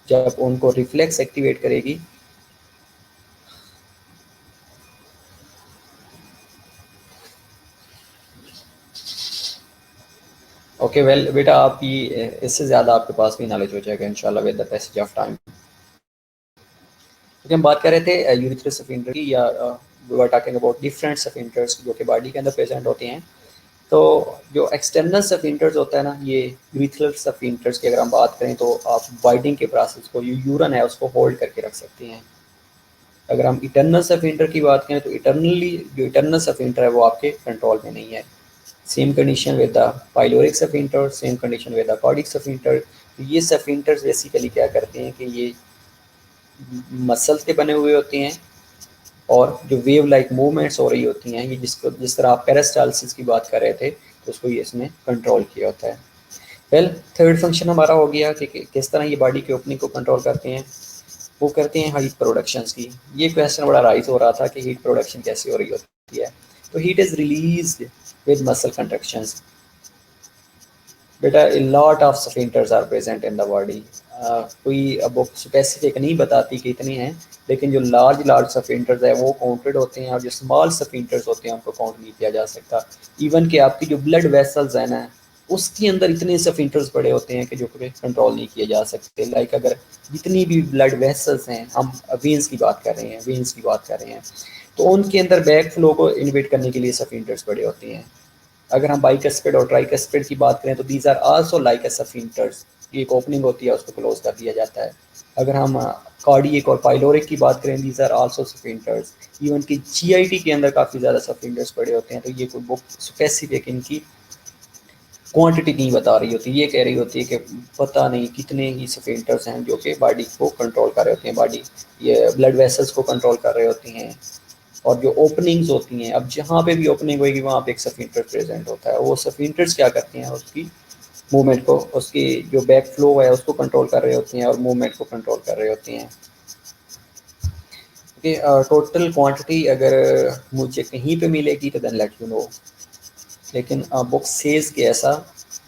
जब उनको रिफ्लेक्स एक्टिवेट करेगी ओके वेल बेटा, आप ये इससे ज़्यादा आपके पास भी नॉलेज हो जाएगा इंशाल्लाह with the passage of time. हम बात कर रहे थे यूरिथ्रल स्फिंक्टर की, या we were talking about different sphincters जो कि बॉडी के अंदर प्रेजेंट होते हैं। तो जो एक्सटर्नल स्फिंक्टर्स होता है ना, ये यूरिथ्रल स्फिंक्टर्स की अगर हम बात करें तो आप बाइटिंग के प्रोसेस को, जो यूरन है उसको होल्ड करके रख सकते हैं। अगर हम इटर्नल स्फिंक्टर की बात करें तो इटर्नल स्फिंक्टर है वो आपके कंट्रोल में नहीं है। Same condition with the pyloric sphincter, same condition with the cardiac sphincter. ये स्फिंक्टर्स बेसिकली क्या करते हैं कि ये मसल के बने हुए होते हैं, और जो वेव लाइक मूवमेंट्स हो रही होती हैं, ये जिस तरह आप पेरिस्टालसिस की बात कर रहे थे, तो उसको ये इसमें कंट्रोल किया होता है। वेल थर्ड फंक्शन हमारा हो गया कि किस तरह ये बॉडी की ओपनिंग को कंट्रोल करते हैं। वो करते हैं हीट प्रोडक्शंस की। ये क्वेश्चन बड़ा राइज हो रहा था कि हीट प्रोडक्शन कैसे हो रही होती है। तो heat is released with muscle contractions. बेटा a lot of sphincters are present in the body। कोई अब स्पेसिफिक नहीं बताती कि इतने हैं, लेकिन जो लार्ज स्फिंक्टर्स है वो काउंटेड होते हैं, और जो स्मॉल स्फिंक्टर्स होते हैं उनको काउंट नहीं किया जा सकता। इवन कि आपकी जो ब्लड वेसल्स है ना, उसके अंदर इतने स्फिंक्टर्स पड़े होते हैं कि जो कंट्रोल नहीं किए जा सकते। लाइक अगर जितनी भी ब्लड वेसल्स हैं, हम वेन्स की बात कर रहे हैं, वेन्स की बात कर रहे हैं, तो उनके अंदर बैक फ्लो को इनहिबिट करने के लिए स्फिंक्टर्स पड़े होते हैं। अगर हम बाइकस्पिड और ट्राइकस्पिड की बात करें तो these are also like a sphincters. एक ओपनिंग होती है, उसको क्लोज कर दिया जाता है। अगर हम कार्डियक और पाइलोरिक की बात करें, these are also sphincters. Even कि जीआईटी के अंदर काफ़ी ज़्यादा स्फिंक्टर्स पड़े होते हैं। तो ये कोई बुक स्पेसिफिक इनकी क्वांटिटी नहीं बता रही होती, ये कह रही होती है कि पता नहीं कितने ही स्फिंक्टर्स हैं जो कि बॉडी को कंट्रोल कर रहे होते हैं, बॉडी ये ब्लड वेसल्स को कंट्रोल कर रहे होती हैं। और जो ओपनिंग्स होती हैं, अब जहाँ पे भी ओपनिंग होगी वहाँ पे एक स्फिंक्टर प्रेजेंट होता है। वो स्फिंक्टर्स क्या करते हैं, उसकी मूवमेंट को, उसकी जो बैक फ्लो है उसको कंट्रोल कर रहे होते हैं, और मूवमेंट को कंट्रोल कर रहे होते हैं। ओके, टोटल क्वांटिटी अगर मुझे कहीं पे मिलेगी तो देन लेट यू नो, लेकिन बुक सेज के ऐसा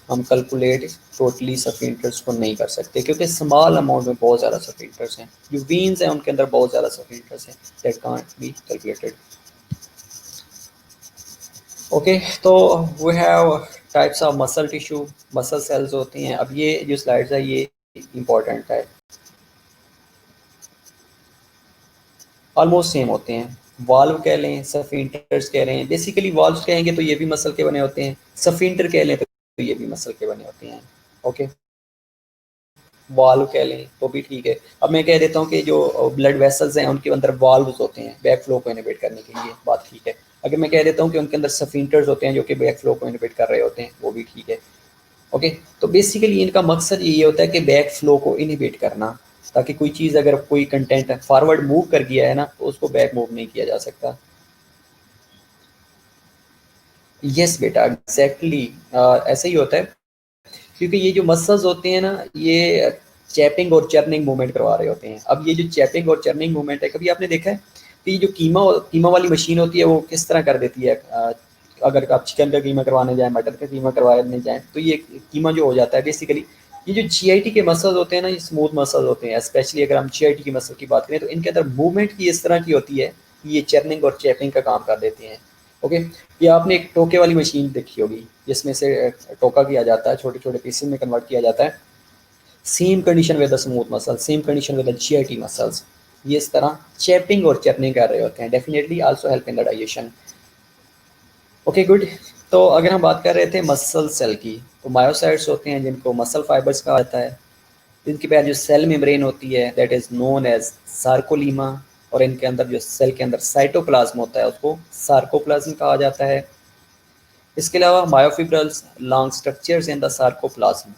हम कैलकुलेट टोटली स्फिंक्टर्स को नहीं कर सकते, क्योंकि स्मॉल अमाउंट में बहुत ज़्यादा स्फिंक्टर्स हैं। जो वेन्स हैं उनके अंदर बहुत ज़्यादा स्फिंक्टर्स हैं, that can't be calculated. Okay, तो we have types of muscle tissue, muscle cells होती हैं। अब ये जो स्लाइड्स है ये इम्पॉर्टेंट है, ऑलमोस्ट सेम होते हैं। वाल्व कह लें, स्फिंक्टर्स कह रहे हैं, बेसिकली वाल्व कहेंगे तो ये भी मसल के बने होते हैं, स्फिंक्टर कह लें तो ये भी मसल के बने होते हैं। ओके, वाल्व कह लें तो भी ठीक है। अब मैं कह देता हूँ कि जो ब्लड वेसल्स हैं उनके अंदर वाल्व्स होते हैं बैक फ्लो को इनहिबिट करने के लिए, बात ठीक है। अगर मैं कह देता हूँ कि उनके अंदर स्फिंक्टर्स होते हैं जो कि बैक फ्लो को इनहिबिट कर रहे होते हैं, वो भी ठीक है। ओके, तो बेसिकली इनका मकसद ये होता है कि बैक फ्लो को इनहिबिट करना, ताकि कोई चीज़ अगर कोई कंटेंट फॉरवर्ड मूव कर गया है ना, तो उसको बैक मूव नहीं किया जा सकता। यस बेटा, एग्जैक्टली ऐसा ही होता है, क्योंकि ये जो मसल्स होते हैं ना, ये चैपिंग और चर्निंग मूवमेंट करवा रहे होते हैं। अब ये जो चैपिंग और चर्निंग मूवमेंट है, कभी आपने देखा है कि जो कीमा कीमा वाली मशीन होती है वो किस तरह कर देती है। अगर आप चिकन का कीमा करवाने जाएँ, मटन का कीमा करवाने जाएँ, तो ये कीमा जो हो जाता है बेसिकली, ये जो जीआईटी के मसल्स होते हैं ना, ये स्मूथ मसल्स होते हैं। स्पेशली अगर हम जीआईटी की मसल की बात करें तो इनके अंदर मूवमेंट की इस तरह की होती है कि ये चर्निंग और चैपिंग का काम कर देते हैं। ओके, ये आपने एक टोके वाली मशीन देखी होगी जिसमें से टोका किया जाता है, छोटे छोटे पीसेस में कन्वर्ट किया जाता है। Same condition with the smooth muscle, same condition with the GIT muscles. ये इस तरह चैपिंग और चर्निंग कर रहे होते हैं, definitely also help in the digestion. Okay good. तो अगर हम बात कर रहे थे मसल सेल की, तो मायोसाइट्स होते हैं जिनको मसल फाइबर्स कहा जाता है। इनके पास जो सेल मेम्ब्रेन होती है that is known as sarcolemma, और इनके अंदर जो सेल के अंदर साइटोप्लाज्म होता है उसको सार्कोप्लाज्म कहा जाता है। इसके अलावा myofibrils long structures in the sarcoplasm.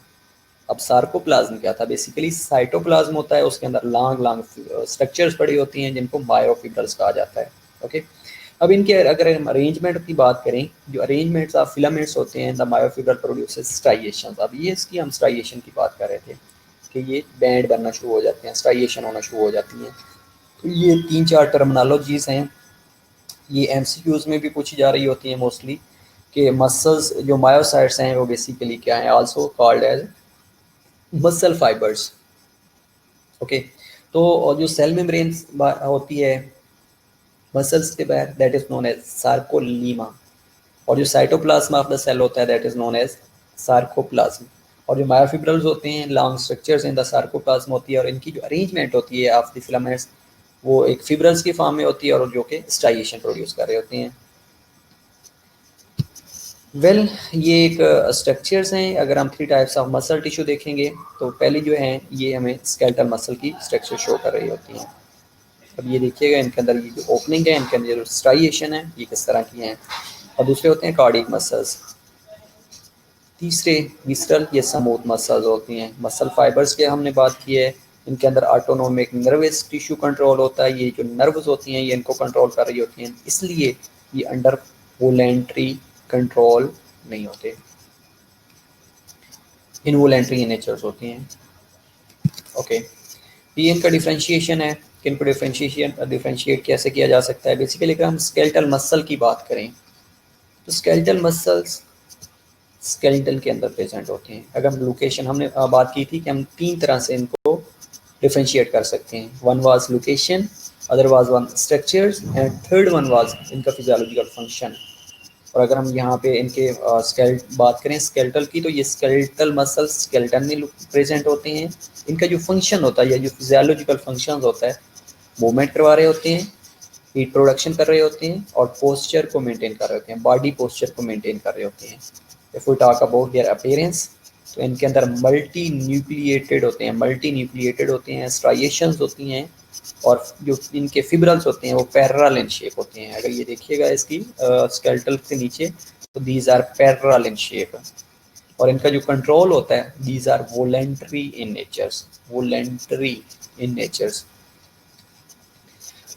अब सार्कोप्लाज्म क्या था, बेसिकली साइटोप्लाज्म होता है, उसके अंदर लॉन्ग लॉन्ग स्ट्रक्चर्स पड़ी होती हैं जिनको मायोफिब्रल्स कहा जाता है। ओके, अब इनके अगर हम अरेंजमेंट की बात करें, जो अरेंजमेंट्स ऑफ फिलामेंट्स होते हैं द मायोफिब्रल प्रोड्यूसेस स्ट्राइएशन। अब ये इसकी हम स्ट्राइएशन की बात कर रहे थे कि ये बैंड बनना शुरू हो जाते हैं, स्ट्राइएशन होना शुरू हो जाती है। तो ये 3-4 टर्मिनोलॉजीज़ हैं, ये एमसीक्यूज़ में भी पूछी जा रही होती हैं मोस्टली, कि मसल्स जो मायोसाइट्स हैं वो बेसिकली क्या है, also called as muscle fibres. Okay, तो जो सेल मेम्ब्रेन होती है मसल्स के बाहर, that is known as sarcolemma, और जो साइटोप्लाज्म ऑफ द सेल होता है that is known as sarcoplasm. और जो मायोफिब्रल्स होते हैं long structures in the sarcoplasm होती है, और इनकी जो अरेंजमेंट होती है ऑफ द फिलामेंट्स वो एक फिब्रल्स की फॉर्म में होती है और जो कि स्ट्राइएशन प्रोड्यूस कर रहे होते हैं। वेल ये एक स्ट्रक्चर्स हैं। अगर हम 3 टाइप्स ऑफ मसल टिश्यू देखेंगे तो पहली जो है ये हमें स्केलेटल मसल की स्ट्रक्चर शो कर रही होती हैं। अब ये देखिएगा इनके अंदर ये जो ओपनिंग है, इनके अंदर जो स्ट्राइएशन है ये किस तरह की हैं। और दूसरे होते हैं कार्डियक मसल्स। तीसरे विसरल ये स्मूथ मसल्स होती हैं। मसल फाइबर्स के हमने बात की है, इनके अंदर ऑटोनोमिक नर्वस टिश्यू कंट्रोल होता है। ये जो नर्व्स होती हैं ये इनको कंट्रोल कर रही होती हैं, इसलिए ये अंडर वोलेंट्री कंट्रोल नहीं होते, इनवोलेंट्री इन नेचर्स होती हैं। ओके, ये इनका डिफ्रेंशिएशन है कि इनको डिफ्रेंशिएट कैसे किया जा सकता है। बेसिकली अगर हम स्केलेटल मसल की बात करें तो स्केलेटल मसल्स स्केलेटन के अंदर प्रेजेंट होते हैं। अगर हम लोकेशन हमने बात की थी कि हम 3 तरह से इनको डिफ्रेंशिएट कर सकते हैं। One was location, other was one structures and third one was इनका फिजियोलॉजिकल फंक्शन। और अगर हम यहाँ पे इनके बात करें स्केलेटल की, तो ये स्केलेटल मसल स्केलेटन में प्रेजेंट होते हैं। इनका जो फंक्शन होता है या जो फिजियोलॉजिकल फंक्शन होता है, मूवमेंट करवा रहे होते हैं, हीट प्रोडक्शन कर रहे होते हैं और पोस्चर को मेंटेन कर रहे होते हैं, बॉडी पोस्चर को मेंटेन कर रहे होते हैं। If we talk about their appearance, तो इनके अंदर मल्टी न्यूक्लिएटेड होते हैं, स्ट्राइएशंस होती हैं, और जो इनके फिब्रल्स होते हैं वो पैरेलल इन शेप होते हैं। अगर ये देखिएगा इसकी स्केलेटल के नीचे, तो these are parallel in shape. और इनका जो कंट्रोल होता है these are voluntary in natures.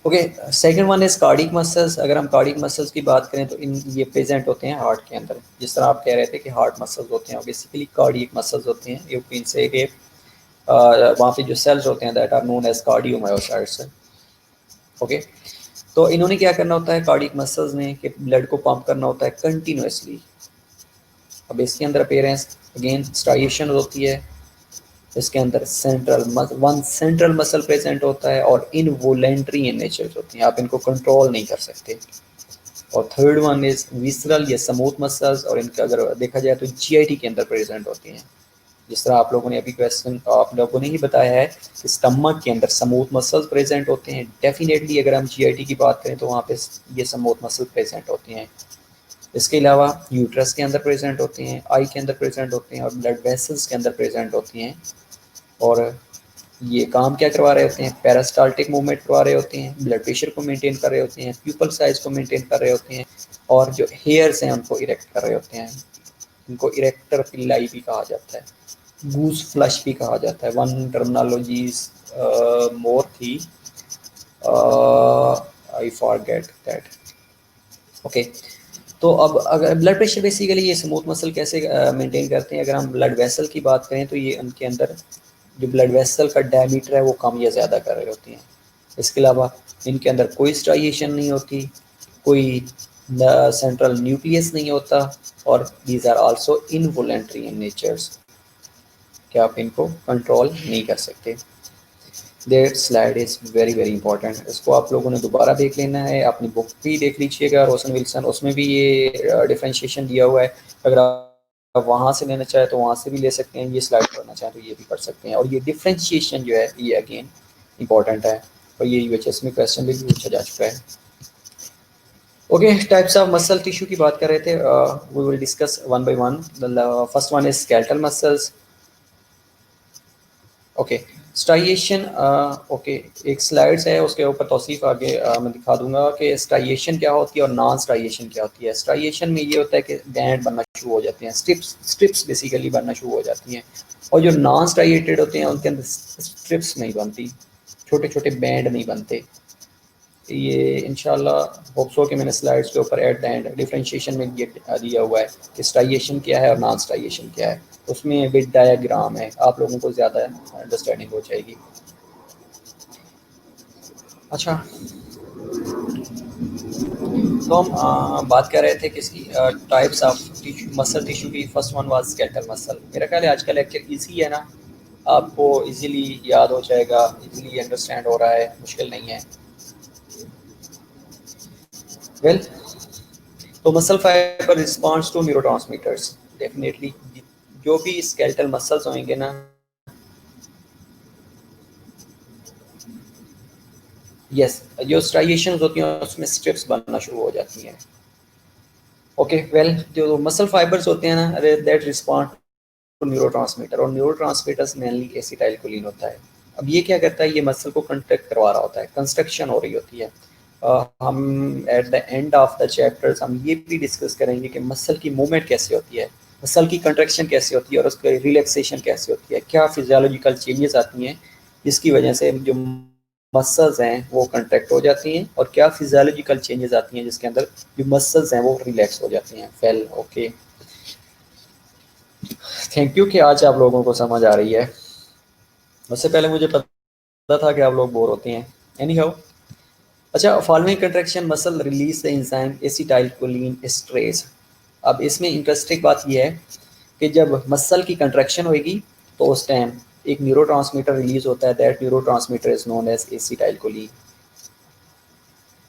Okay, second one is cardiac muscles. अगर हम कार्डिक मसल्स की बात करें तो इन ये प्रेजेंट होते हैं हार्ट के अंदर। जिस तरह आप कह रहे थे कि हार्ट मसल्स होते हैं, बेसिकली कार्डियक मसल्स होते हैं। यू कैन से कि वहाँ पे जो सेल्स होते हैं that are known as cardiomyocytes. Okay, तो इन्होंने क्या करना होता है कार्डियक मसल्स ने कि ब्लड को पंप करना होता है कंटिन्यूसली। अब इसके अंदर अपीयरेंस अगेन स्ट्राइएशन होती है, इसके अंदर सेंट्रल मसल प्रेजेंट होता है और इनवोलेंट्री इन नेचर होती हैं, आप इनको कंट्रोल नहीं कर सकते। और थर्ड वन इज विसरल या स्मूथ मसल्स, और इनका अगर देखा जाए तो जीआईटी के अंदर प्रेजेंट होती हैं। जिस तरह आप लोगों ने अभी क्वेश्चन आप लोगों ने ही बताया है कि स्टमक के अंदर स्मूथ मसल्स प्रेजेंट होते हैं। डेफिनेटली अगर हम जीआईटी की बात करें तो वहाँ पे ये स्मूथ मसल प्रेजेंट होते हैं। इसके अलावा यूट्रस के अंदर प्रेजेंट होते हैं, आई के अंदर प्रेजेंट होते हैं और ब्लड वेसल्स के अंदर प्रेजेंट होती हैं। और ये काम क्या करवा रहे होते हैं, पेरिस्टाल्टिक मूवमेंट करवा रहे होते हैं, ब्लड प्रेशर को मेंटेन कर रहे होते हैं, प्यूपल साइज को मेंटेन कर रहे होते हैं, और जो हेयर्स हैं उनको इरेक्ट कर रहे होते हैं। इनको इरेक्टर पिल्लाई भी कहा जाता है, गूस फ्लश भी कहा जाता है। वन टर्मिनोलॉजीज मोर थी, आई फॉरगेट दैट। ओके, तो अब अगर ब्लड प्रेशर बेसिकली ये स्मूथ मसल कैसे मेंटेन करते हैं। अगर हम ब्लड वेसल की बात करें तो ये उनके अंदर जो ब्लड वेसल का डायमीटर है वो कम या ज़्यादा कर रही होती हैं। इसके अलावा इनके अंदर कोई स्ट्राइएशन नहीं होती, कोई सेंट्रल न्यूक्लियस नहीं होता, और these are also involuntary in natures, कि आप इनको कंट्रोल नहीं कर सकते। Their slide is very very important, इसको आप लोगों ने दोबारा देख लेना है, अपनी बुक भी देख लीजिएगा रोशन विल्सन, उसमें भी ये डिफरेंशिएशन दिया हुआ है। अगर आप वहाँ से लेना चाहें तो वहाँ से भी ले सकते हैं, ये स्लाइड पढ़ना चाहें तो ये भी पढ़ सकते हैं। और ये डिफरेंशिएशन जो है ये अगेन इंपॉर्टेंट है, और ये यूएचएस में क्वेश्चन भी पूछा जा चुका है। Okay, types of muscle tissue की बात कर रहे थे, we will discuss one by one. First one is skeletal muscles. Okay, striation. Okay, एक स्लाइड्स है उसके ऊपर तौसीफ आगे मैं दिखा दूंगा कि स्ट्राइएशन क्या होती है और नॉन स्ट्राइएशन क्या होती है। स्ट्राइएशन में ये होता है कि बैंड बनना शुरू हो जाते हैं, स्ट्रिप्स बेसिकली बनना शुरू हो जाती हैं। और जो नॉन स्ट्राइएटेड होते हैं उनके अंदर स्ट्रिप्स नहीं बनती, छोटे छोटे बैंड नहीं बनते। ये इंशाल्लाह होप सो कि मैंने स्लाइड्स के ऊपर एट द एंड डिफरेंशिएशन में ये दिया हुआ है कि स्ट्राइएशन क्या है और नॉन स्ट्राइएशन क्या है, उसमें विद डायग्राम है, आप लोगों को ज़्यादा अंडरस्टैंडिंग हो जाएगी। अच्छा, तो हम बात कर रहे थे किसकी, types of tissue, muscle tissue की। First one was skeletal muscle. मेरा ख्याल है आज का लेक्चर इजी है ना, आपको इजीली याद हो जाएगा, इजीली अंडरस्टैंड हो रहा है, मुश्किल नहीं है। वेल, तो muscle fibre responds to neurotransmitters, definitely जो भी स्केलेटल मसल्स होंगे ना, यस, जो स्ट्राइएशंस होती हैं उसमें स्ट्रिप्स बनना शुरू हो जाती हैं। ओके, वेल, जो मसल फाइबर्स होते हैं ना, दैट रिस्पॉन्ड टू न्यूरोट्रांसमीटर, और न्यूरोट्रांसमीटर्स मेनली एसिटाइलकोलिन होता है। अब ये क्या करता है, ये मसल को कंट्रैक्ट करवा रहा होता है, कंस्ट्रक्शन हो रही होती है। हम at the end of the chapters हम ये भी डिस्कस करेंगे कि मसल की मूवमेंट कैसे होती है, मसल की कंट्रैक्शन कैसे होती है और उसकी रिलैक्सेशन कैसे होती है, क्या फिजियोलॉजिकल चेंजेस आती हैं जिसकी वजह से जो मसल्स हैं वो कंट्रैक्ट हो जाती हैं, और क्या फिजियोलॉजिकल चेंजेस आती हैं जिसके अंदर जो मसल्स हैं वो रिलैक्स हो जाती हैं। वेल, ओके, थैंक यू कि आज आप लोगों को समझ आ रही है। उससे पहले मुझे पता था कि आप लोग बोर होते हैं। एनी हाउ, अच्छा, following contraction muscle release the enzyme acetylcholine esterase. अब इसमें इंटरेस्टिंग बात यह है कि जब मसल की कंट्रैक्शन होगी तो उस टाइम एक न्यूरोट्रांसमीटर रिलीज होता है, that neurotransmitter is known as acetylcholine.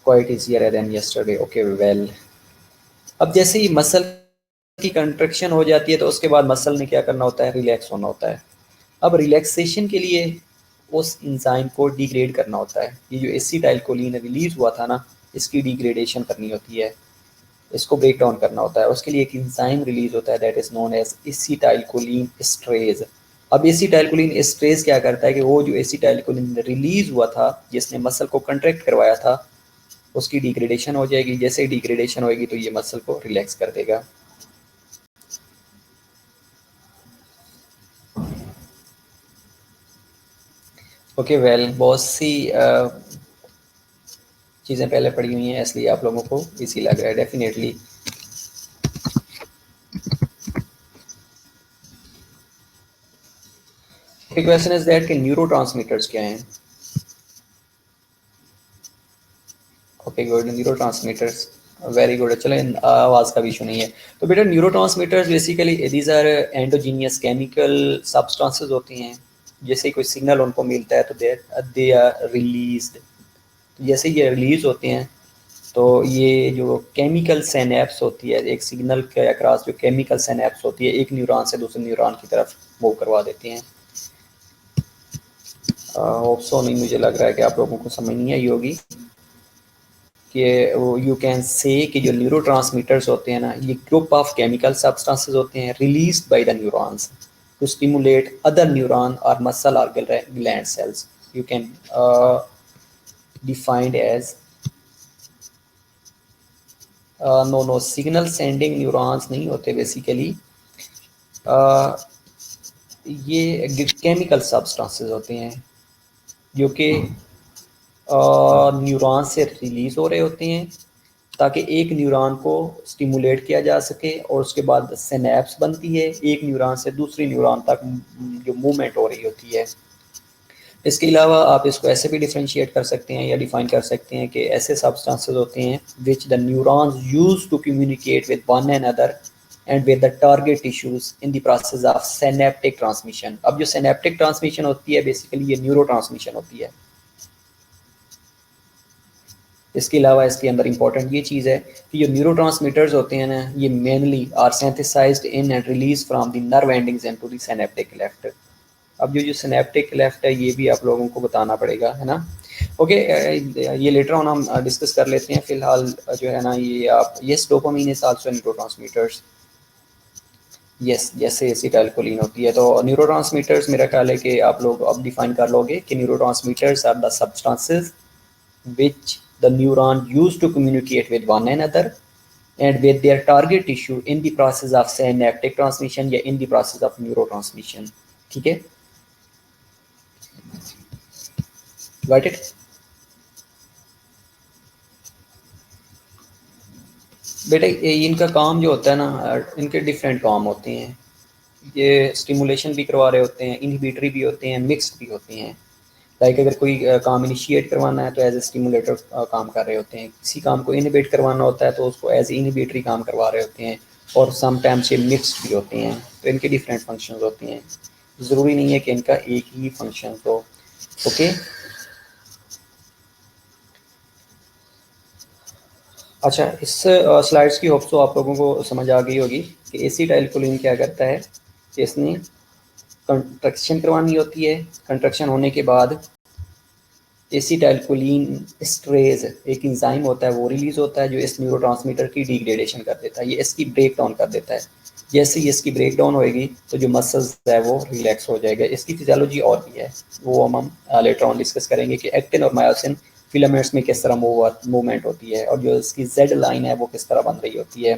Quite easier than yesterday. Okay, well, अब जैसे ही मसल की कंट्रैक्शन हो जाती है तो उसके बाद मसल ने क्या करना होता है, रिलैक्स होना होता है। अब रिलैक्सेशन के लिए उस इंजाइम को डिग्रेड करना होता है। ये जो एसिटाइलकोलिन रिलीज हुआ था ना, इसकी डिग्रेडेशन करनी होती है, इसको ब्रेक डाउन करना होता है। उसके लिए एक इंजाइम रिलीज होता है, that is known as acetylcholine esterase. अब एसिटाइलकोलिन एस्ट्रेज क्या करता है कि वो जो एसिटाइलकोलिन रिलीज हुआ था जिसने मसल को कंट्रैक्ट करवाया था, उसकी डिग्रेडेशन हो जाएगी। जैसे ही डिग्रेडेशन होगी तो ये मसल को रिलैक्स कर देगा। ओके, वेल, बहुत सी चीज़ें पहले पढ़ी हुई हैं इसलिए आप लोगों को इजी लग रहा है डेफिनेटली। क्वेश्चन इज दैट कि न्यूरोट्रांसमीटर्स क्या हैं। Okay, good, neurotransmitters, very good. चलो, आवाज़ का भी इशू नहीं है। तो बेटा, neurotransmitters basically these are endogenous chemical substances होती हैं। जैसे कोई सिग्नल उनको मिलता है तो दे आर रिलीज्ड। जैसे ये रिलीज होते हैं तो ये जो केमिकल सिनेप्स होती है, एक सिग्नल के अक्रॉस जो केमिकल सिनेप्स होती है, एक न्यूरॉन से दूसरे न्यूरॉन की तरफ मूव करवा देती हैं। होप सो नहीं, मुझे लग रहा है कि आप लोगों को समझ नहीं आई होगी कि वो यू कैन से कि जो न्यूरोट्रांसमीटर्स होते हैं ना, ये ग्रुप ऑफ केमिकल सब्सटेंसेस होते हैं released by the neurons to stimulate other neuron और मसल और gland cells. You can defined as no no signal sending neurons नहीं होते बेसिकली, ये केमिकल सब्सटेंसेस होते हैं जो कि न्यूरॉन से रिलीज हो रहे होते हैं ताकि एक न्यूरॉन को स्टिमुलेट किया जा सके, और उसके बाद सिनेप्स बनती है एक न्यूरॉन से दूसरी न्यूरॉन तक जो मूवमेंट हो रही होती है। इसके अलावा आप इसको ऐसे भी डिफ्रेंशिएट कर सकते हैं या डिफाइन कर सकते हैं कि ऐसे सब्सटेंसेस होते हैं which the neurons use to communicate with one another and with the target tissues in the process of synaptic transmission. अब जो सिनेप्टिक ट्रांसमिशन होती है बेसिकली ये न्यूरो ट्रांसमिशन होती है। इसके अलावा इसके अंदर इंपॉर्टेंट ये चीज़ है कि जो न्यूरोट्रांसमीटर्स होते हैं ना, ये mainly are synthesized in and release from the nerve endings into the synaptic cleft. अब जो जो सिनेप्टिक क्लेफ्ट है ये भी आप लोगों को बताना पड़ेगा, है ना। ओके, ये लेटर ऑन हम डिस्कस कर लेते हैं। फिलहाल जो है ना, ये आप yes, dopamine is also neurotransmitters. Yes, जैसे एसिटाइलकोलिन होती है। तो न्यूरोट्रांसमीटर्स मेरा ख्याल है कि आप लोग अब डिफाइन कर लोगे कि neurotransmitters are the substances which the neuron use to communicate with one another and with their target tissue in the process of synaptic transmission या in the process of neurotransmission। ठीक है, got it। बेटा इनका काम जो होता है ना, इनके डिफरेंट काम होते हैं। ये स्टिमुलेशन भी करवा रहे होते हैं, इनहिबिटरी भी होते हैं, मिक्स्ड भी होते हैं। लाइक अगर कोई काम इनिशिएट करवाना है तो एज ए स्टिमुलेटर काम कर रहे होते हैं, किसी काम को इनिबिट करवाना होता है तो उसको एज ए इनिबिटरी काम करवा रहे होते हैं, और समटाइम्स ये मिक्स्ड भी होते हैं। तो इनके डिफरेंट फंक्शंस होते हैं, ज़रूरी नहीं है कि इनका एक ही फंक्शन हो। ओके। अच्छा, इस स्लाइड्स की होप्स तो आप लोगों को समझ आ गई होगी कि एसिटाइलकोलिन क्या करता है कि इसने कंट्रक्शन करवानी होती है। कंट्रक्शन होने के बाद एसिटाइलकोलिन एस्ट्रेज एक एंजाइम होता है, वो रिलीज होता है जो इस न्यूरोट्रांसमीटर की डिग्रेडेशन कर देता है, ये इसकी ब्रेक डाउन कर देता है। जैसे ही इसकी ब्रेक डाउन होएगी तो जो मसल्स है वो रिलैक्स हो जाएगा। इसकी फिजियोलॉजी और भी है, वो हम लेटर ऑन डिस्कस करेंगे कि एक्टिन और मायोसिन फिलामेंट्स में किस तरह मूवमेंट होती है, और जो इसकी जेड लाइन है वो किस तरह बन रही होती है।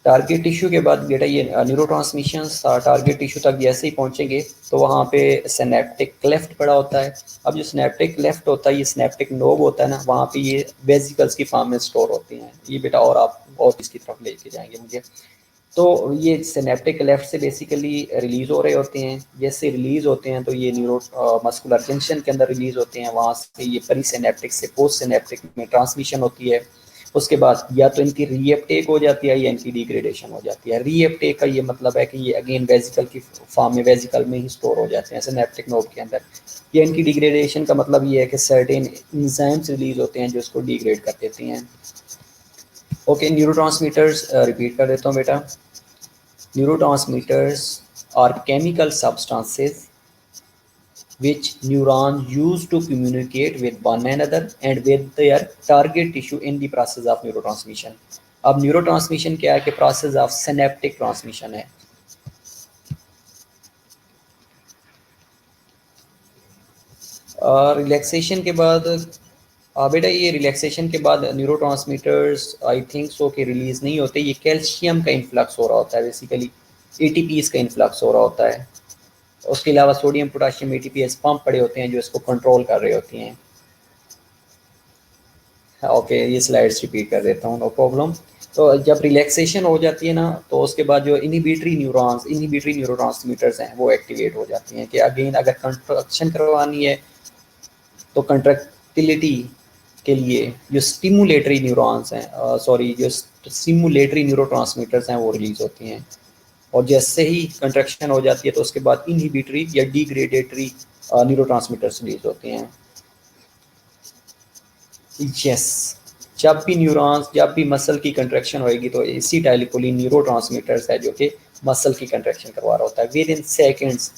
टारगेट टिश्यू के बाद बेटा ये न्यूरोट्रांसमिशन टारगेट टिश्यू तक जैसे ही पहुंचेंगे तो वहाँ पे सिनेप्टिक क्लेफ्ट पड़ा होता है। अब जो सिनेप्टिक क्लेफ्ट होता है, ये सिनेप्टिक नोब होता है ना, वहाँ पे ये वेसिकल्स की फॉर्म में स्टोर होती हैं। ये बेटा और आप और इसकी तरफ लेके जाएंगे मुझे। तो ये सिनेप्टिक क्लेफ्ट से बेसिकली रिलीज हो रहे होते हैं। जैसे रिलीज होते हैं तो ये न्यूरो मस्कुलर जंक्शन के अंदर रिलीज होते हैं, वहाँ से ये परी सिनेप्टिक से पोस्ट सिनेप्टिक में ट्रांसमिशन होती है। उसके बाद या तो इनकी रीअपटेक हो जाती है या इनकी डिग्रेडेशन हो जाती है। रीअपटेक का ये मतलब है कि ये अगेन वेजिकल की फॉर्म में, वेजिकल में ही स्टोर हो जाते हैं सिनेप्टिक नोड के अंदर। या इनकी डिग्रेडेशन का मतलब ये है कि सर्टेन इंजाइम्स रिलीज होते हैं जो इसको डिग्रेड कर देती हैं। ओके, न्यूरोट्रांसमीटर्स रिपीट कर देता हूँ बेटा। Neurotransmitters are chemical substances which neurons use to communicate with one another and with their target tissue in the process of neurotransmission. अब न्यूरोट्रांसमिशन क्या है कि प्रोसेस ऑफ सिनेप्टिक ट्रांसमिशन है। रिलैक्सेशन के बाद बेटा ये रिलैक्सेशन के बाद न्यूरोट्रांसमीटर्स आई थिंक सो कि रिलीज़ नहीं होते। ये कैल्शियम का इन्फ्लक्स हो रहा होता है, बेसिकली एटीपीज का इन्फ्लक्स हो रहा होता है। उसके अलावा सोडियम पोटाशियम एटीपीएस पंप पड़े होते हैं जो इसको कंट्रोल कर रहे होती हैं। ओके, ये स्लाइड्स रिपीट कर देता हूँ, नो प्रॉब्लम। तो जब रिलैक्सेशन हो जाती है ना तो उसके बाद जो इनिबिटरी न्यूरॉन्स, इनिबिटरी न्यूरोट्रांसमीटर्स हैं वो एक्टिवेट हो जाती हैं कि अगेन अगर कंट्रक्शन करवानी है तो कंट्रक्टिलिटी के लिए जो स्टिमुलेटरी न्यूरॉन्स हैं, सॉरी जो स्टिमुलेटरी न्यूरोट्रांसमीटर्स हैं वो रिलीज होती हैं। और जैसे ही कंट्रक्शन हो जाती है तो उसके बाद इनहिबिटरी या डिग्रेडेटरी न्यूरोट्रांसमीटर्स रिलीज होते हैं। यस, जब भी मसल की कंट्रक्शन होएगी तो एसिटाइलकोलिन न्यूरोट्रांसमीटर्स है जो कि मसल की कंट्रक्शन करवा रहा होता है। Within seconds,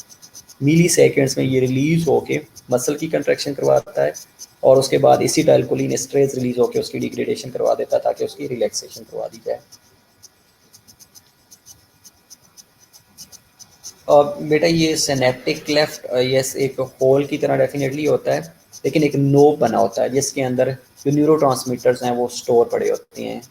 milliseconds में ये रिलीज होके मसल की कंट्रक्शन करवाता है, और उसके बाद एसिटाइलकोलिन एस्ट्रेज रिलीज होकर उसकी डिग्रेडेशन करवा देता है ताकि उसकी रिलैक्सेशन करवा दी जाए। और बेटा ये सिनेप्टिक क्लेफ्ट यस एक होल की तरह डेफिनेटली होता है, लेकिन एक नोब बना होता है जिसके अंदर जो न्यूरोट्रांसमीटर्स हैं वो स्टोर पड़े होते हैं।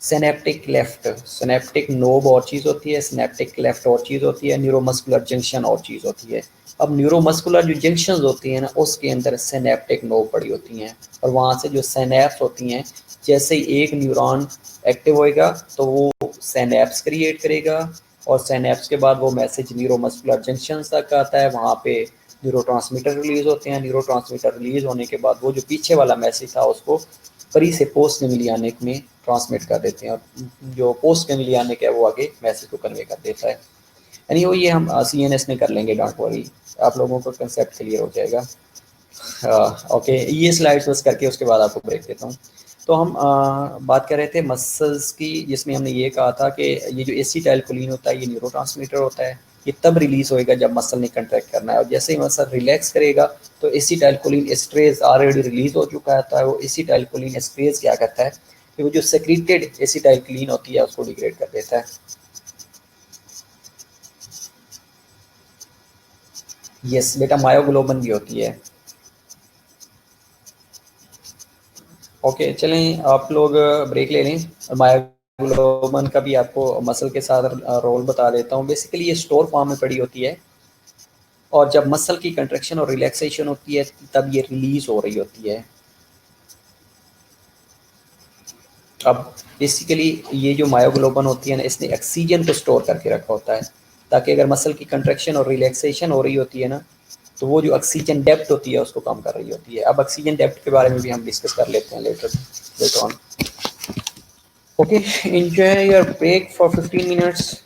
सिनेप्टिक क्लेफ्ट, सिनेप्टिक नोब और चीज़ होती है, सिनेप्टिक क्लेफ्ट और चीज़ होती है, न्यूरोमस्कुलर जंक्शन और चीज़ होती है। अब न्यूरोमस्कुलर जो जंक्शंस होती हैं ना उसके अंदर सिनेप्टिक नोब पड़ी होती हैं, और वहाँ से जो सिनेप्स होती हैं, जैसे ही एक न्यूरॉन एक्टिव होएगा तो वो सिनेप्स क्रिएट करेगा, और सिनेप्स के बाद वो मैसेज न्यूरोमस्कुलर जंक्शन तक आता है। वहाँ पे न्यूरोट्रांसमीटर रिलीज होते हैं। न्यूरोट्रांसमीटर रिलीज होने के बाद वो जो पीछे वाला मैसेज था उसको परी से पोस्ट गैंग्लियनिक में ट्रांसमिट कर देते हैं, और जो पोस्ट गैंग्लियनिक है वो आगे मैसेज को कन्वे कर देता है। यानी वो ये हम CNS में कर लेंगे, डोंट वरी, आप लोगों को कंसेप्ट क्लियर हो जाएगा। ओके, ये स्लाइड्स बस करके उसके बाद आपको ब्रेक देता हूँ। तो हम बात कर रहे थे मसल्स की, जिसमें हमने ये कहा था कि ये जो एसिटाइलकोलिन होता है ये न्यूरोट्रांसमीटर होता है। ये तब रिलीज होएगा जब मसल ने कंट्रैक्ट करना है, और जैसे ही मसल रिलैक्स करेगा तो एसिटाइलकोलिन एस्ट्रेज ऑलरेडी रिलीज हो चुका होता है। वो एसिटाइलकोलिन एस्ट्रेज क्या करता है कि वो जो सेक्रेटेड एसिटाइलकोलिन होती है उसको डिग्रेड कर देता है। यस बेटा, मायोग्लोबिन भी होती है। ओके, चलें आप लोग ब्रेक ले लें। मायोग्लोबिन का भी आपको मसल के साथ रोल बता देता हूँ। बेसिकली ये स्टोर फॉर्म में पड़ी होती है, और जब मसल की कंट्रैक्शन और रिलैक्सेशन होती है तब ये रिलीज हो रही होती है। अब बेसिकली ये जो मायोग्लोबिन होती है ना, इसने ऑक्सीजन को स्टोर करके रखा होता है, ताकि अगर मसल की कंट्रैक्शन और रिलैक्सेशन हो रही होती है ना, तो वो जो ऑक्सीजन डेप्थ होती है उसको कम कर रही होती है। अब ऑक्सीजन डेप्थ के बारे में भी हम डिस्कस कर लेते हैं later later on. Okay, enjoy your break for 15 minutes.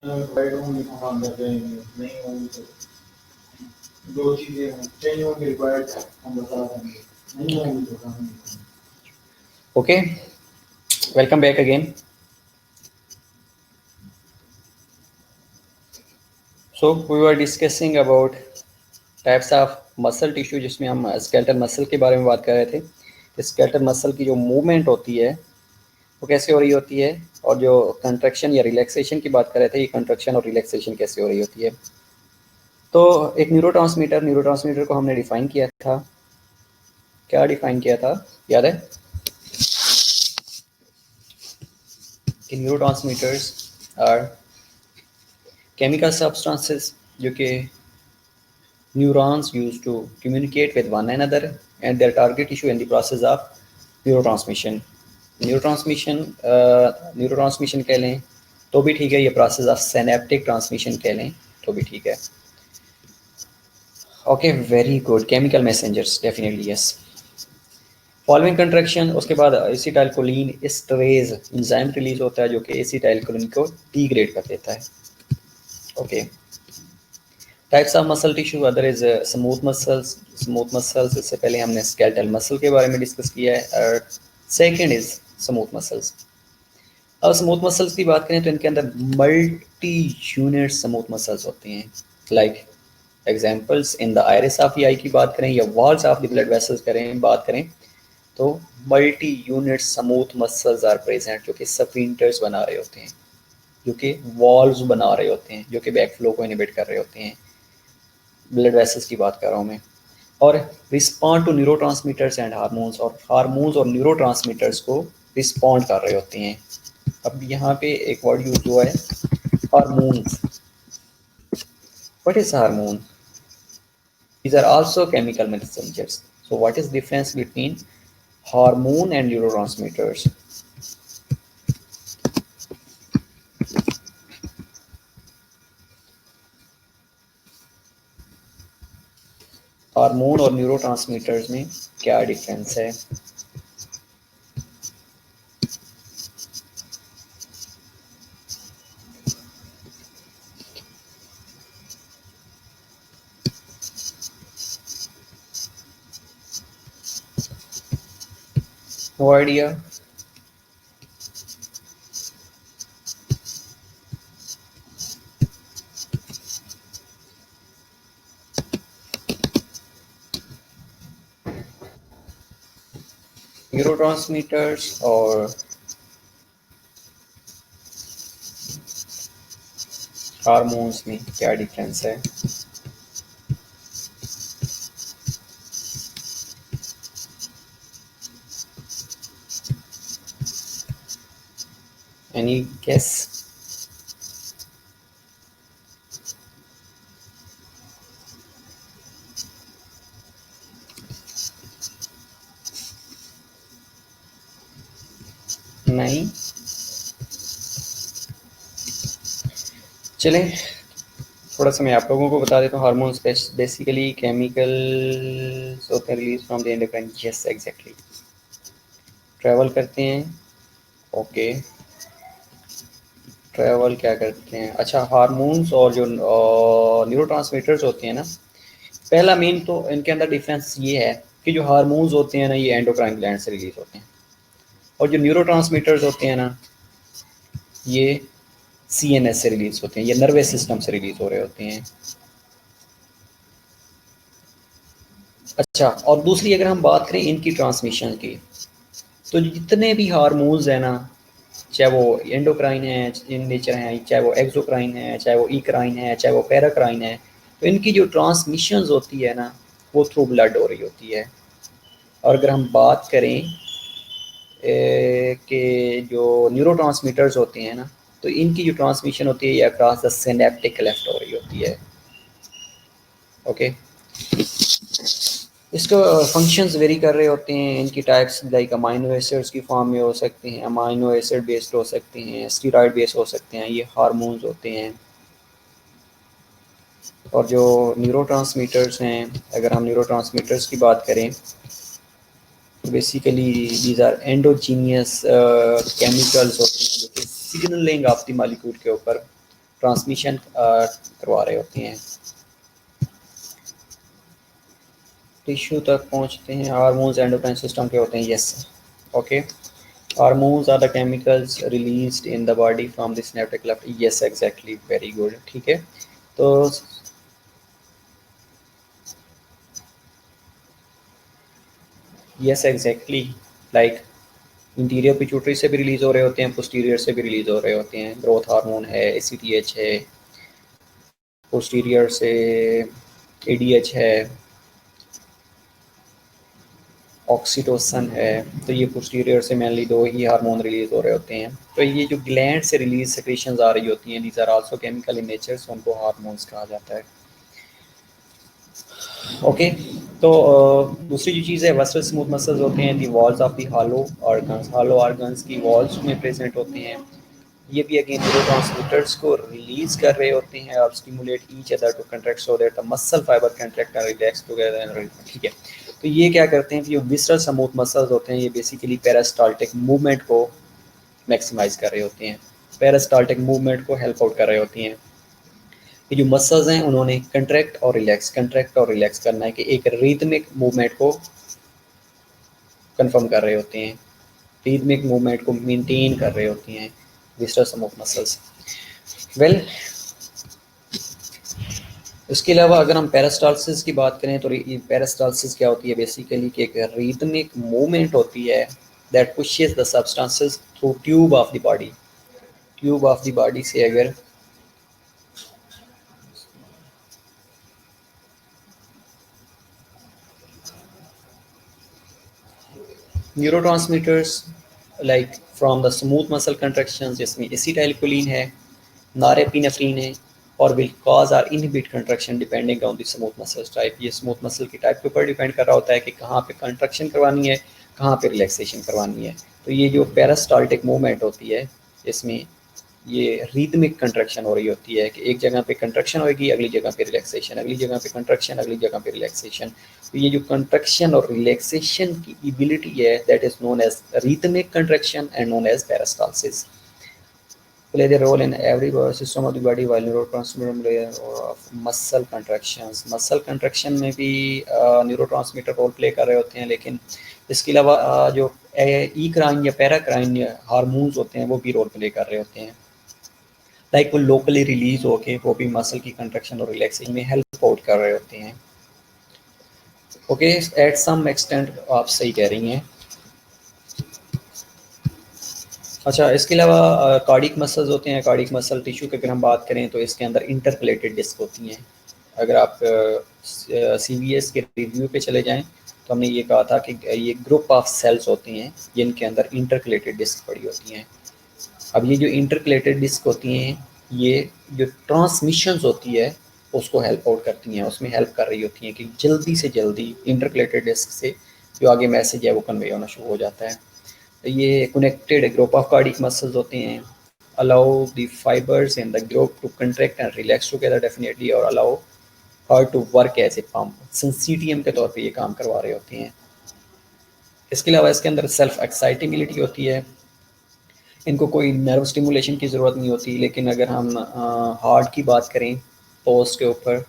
काम करते हैं, नहीं होंगी तो दो चीजें हैं, चाहिए होंगी रिक्वायर्ड हम बता देंगे, नहीं होंगी तो काम नहीं करेंगे। Okay, welcome back again. So we were discussing about types of muscle tissue, जिसमें हम स्केलेटल मसल के बारे में बात कर रहे थे कि स्केलेटल मसल की जो मूवमेंट होती है वो कैसे हो रही होती है, और जो कंट्रैक्शन या रिलैक्सेशन की बात कर रहे थे, ये कंट्रैक्शन और रिलैक्सेशन कैसे हो रही होती है। तो एक न्यूरोट्रांसमीटर को हमने डिफाइन किया था। क्या डिफाइन किया था, याद है कि न्यूरोट्रांसमीटर्स आर केमिकल सब्सटेंसेस जो कि neurons use to communicate with one another and their target tissue in the process of neurotransmission. Neurotransmission कह लें तो भी ठीक है, ये प्रोसेस ऑफ सिनेप्टिक ट्रांसमिशन कह लें तो भी ठीक है। Okay, very good, chemical messengers, definitely yes. Following contraction, उसके बाद एसिटाइलकोलिन एस्टरेज एंजाइम रिलीज होता है जो कि एसिटाइलकोलिन को डिग्रेड कर देता है। Okay, types of muscle tissue, other is smooth muscles. Smooth muscles, इससे पहले हमने स्केलेटल मसल के बारे में डिस्कस किया है, और सेकंड इज स्मूथ मसल्स। अब स्मूथ मसल्स की बात करें तो इनके अंदर मल्टी यूनिट स्मूथ मसल्स होते हैं। Like examples, in the iris of the eye की बात करें या walls of the blood vessels करें बात करें तो multi unit smooth muscles are present, जो कि स्फिंक्टर्स बना रहे होते हैं, जो कि वॉल्व्स बना रहे होते हैं, जो कि बैक फ्लो को इनहिबिट कर रहे होते हैं। ब्लड वेसल्स की बात कर रहा हूँ मैं। और respond to neurotransmitters and hormones, और हार्मोन्स और न्यूरोट्रांसमीटर्स को रिस्पॉन्ड कर रहे होते हैं। अब यहाँ पे एक वर्ड यूज हुआ है, hormones. What is hormone? These are also chemical messengers. So what is difference between hormone and neurotransmitters? Hormone और न्यूरोट्रांसमीटर्स में क्या डिफरेंस है? No idea. Neurotransmitters और हार्मोन्स में क्या डिफरेंस है? Any guess? नहीं? चलें, थोड़ा सा मैं आप लोगों को बता देता हूँ। हार्मोन्स बेसिकली केमिकल्स होते हैं release from the endocrine. Yes, exactly, travel करते हैं। ओके, ट्रैवल क्या करते हैं? अच्छा, हार्मोन्स और जो न्यूरोट्रांसमीटर्स होते हैं ना, पहला मेन तो इनके अंदर डिफरेंस ये है कि जो हार्मोन्स होते हैं ना, ये एंडोक्राइन ग्लैंड से रिलीज होते हैं, और जो न्यूरोट्रांसमीटर्स होते हैं ना, ये सीएनएस से रिलीज होते हैं, ये नर्वस सिस्टम से रिलीज हो रहे होते हैं। अच्छा, और दूसरी अगर हम बात करें इनकी ट्रांसमिशन की, तो जितने भी हार्मोन्स हैं ना, चाहे वो एंडोक्राइन है इन नेचर हैं, चाहे वो एक्सोक्राइन है, चाहे वो इक्राइन है, चाहे वो पैराक्राइन है, तो इनकी जो ट्रांसमिशन होती है ना, वो थ्रू ब्लड हो रही होती है। और अगर हम बात करें कि जो न्यूरोट्रांसमीटर्स होते हैं ना, तो इनकी जो ट्रांसमिशन होती है ये अक्रॉस द सिनेप्टिक क्लेफ्ट हो रही होती है। ओके, इसका फंक्शंस वेरी कर रहे होते हैं। इनकी टाइप्स लाइक अमाइनो एसिड्स की फॉर्म में हो सकते हैं, अमाइनो एसिड बेस्ड हो सकते हैं, स्टीरॉयड बेस्ड हो सकते हैं, ये हार्मोन्स होते हैं। और जो न्यूरोट्रांसमीटर्स हैं, अगर हम न्यूरोट्रांसमीटर्स की बात करें तो basically these are endogenous chemicals होते हैं जो कि सिग्नलिंग ऑफ द मॉलिक्यूल के ऊपर ट्रांसमिशन करवा रहे होते हैं, टिश्यू तक पहुंचते हैं। हार्मोन्स एंडोक्राइन सिस्टम के होते हैं, yes okay. Hormones are the chemicals released in the body from the synaptic cleft, yes exactly, very good, ठीक है। तो yes exactly, like anterior pituitary से भी रिलीज़ हो रहे होते हैं, पोस्टीरियर से भी रिलीज़ हो रहे होते हैं। ग्रोथ हार्मोन है, ACTH है, पोस्टीरियर से ADH है, ऑक्सीटोसन है। तो ये पोस्टीरियर से मेनली दो ही हार्मोन रिलीज़ हो रहे होते हैं। तो ये जो ग्लैंड से रिलीज सेक्रेशंस आ रही होती हैं, these are also chemical in nature, so उनको हार्मोन्स कहा जाता है, ओके। तो दूसरी जो चीज़ है, वेस्टल स्मूथ मसल्स होते हैं, दी walls of the hollow organs की वॉल्स में प्रेजेंट होते हैं। ये भी अगेन न्यूरोट्रांसमीटर्स को रिलीज कर रहे होते हैं और stimulate each other to contract so that the muscle fibre contract and relax together, ठीक है। तो ये क्या करते हैं कि जो विसरल स्मूथ मसल्स होते हैं, ये बेसिकली पेरिस्टाल्टिक मूवमेंट को मैक्सिमाइज कर रहे होते हैं, पेरिस्टाल्टिक मूवमेंट को हेल्प आउट कर रहे होती हैं। ये जो मसल्स हैं उन्होंने कंट्रैक्ट और रिलैक्स करना है कि एक रिदमिक मूवमेंट को कंफर्म कर रहे होते हैं, रिदमिक मूवमेंट को मेंटेन कर रहे होती हैं विस्टल स्मूथ मसल्स। वेल, इसके अलावा अगर हम पेरिस्टाल्सिस की बात करें तो पेरिस्टाल्सिस क्या होती है, बेसिकली कि एक रिदमिक मूवमेंट होती है that pushes the substances through tube of the body. Tube of the body से अगर neurotransmitters like from the smooth muscle contractions, जिसमें एसिटाइलकोलिन है, नॉरेपिनेफ्रिन है, और will cause or inhibit contraction depending on the smooth muscles type. ये स्मूथ मसल की टाइप के ऊपर डिपेंड कर रहा होता है कि कहाँ पे कंट्रैक्शन करवानी है, कहाँ पे रिलैक्सेशन करवानी है। तो ये जो पेरिस्टाल्टिक मूवमेंट होती है, इसमें ये रिदमिक कंट्रैक्शन हो रही होती है कि एक जगह पे कंट्रैक्शन होगी, अगली जगह पे रिलैक्सेशन, अगली जगह पे कंट्रैक्शन, अगली जगह पे रिलैक्सेशन। तो ये जो कंट्रैक्शन और रिलैक्सेशन की एबिलिटी है, that is known as rhythmic contraction and known as peristalsis. Play the role in every system of the body while neurotransmitter layer of muscle contractions। Muscle contraction में भी न्यूरोट्रांसमीटर रोल प्ले कर रहे होते हैं, लेकिन इसके अलावा जो ईक्राइन या पैराक्राइन हार्मोन्स होते हैं वो भी रोल प्ले कर रहे होते हैं, लाइक वो लोकली रिलीज होके वो भी मसल की कंट्रैक्शन और रिलैक्सेशन में हेल्प आउट कर रहे होते हैं, ओके। एट सम एक्सटेंट आप सही कह रही हैं। अच्छा, इसके अलावा कार्डिक मसल्स होते हैं। कार्डिक मसल टिश्यू की अगर हम बात करें तो इसके अंदर इंटरकलेटेड डिस्क होती हैं। अगर आप CVS के रिव्यू पे चले जाएं तो हमने ये कहा था कि ये ग्रुप ऑफ सेल्स होती हैं जिनके अंदर इंटरकलेटेड डिस्क पड़ी होती हैं। अब ये जो इंटरकलेटेड डिस्क होती हैं, ये जो ट्रांसमिशंस होती है उसको हेल्प आउट करती हैं, उसमें हेल्प कर रही होती हैं कि जल्दी से जल्दी इंटरकलेटेड डिस्क से जो आगे मैसेज है वो कन्वे होना शुरू हो जाता है। ये connected group of cardiac muscles होते हैं, allow the fibres in the group to contract and relax together definitely, और allow her to work as a pump, syncytium के तौर पे ये काम करवा रहे होते हैं। इसके अलावा इसके अंदर सेल्फ एक्साइटेबिलिटी होती है। इनको कोई नर्व स्टिमुलेशन की ज़रूरत नहीं होती, लेकिन अगर हम हार्ट की बात करें तो उसके ऊपर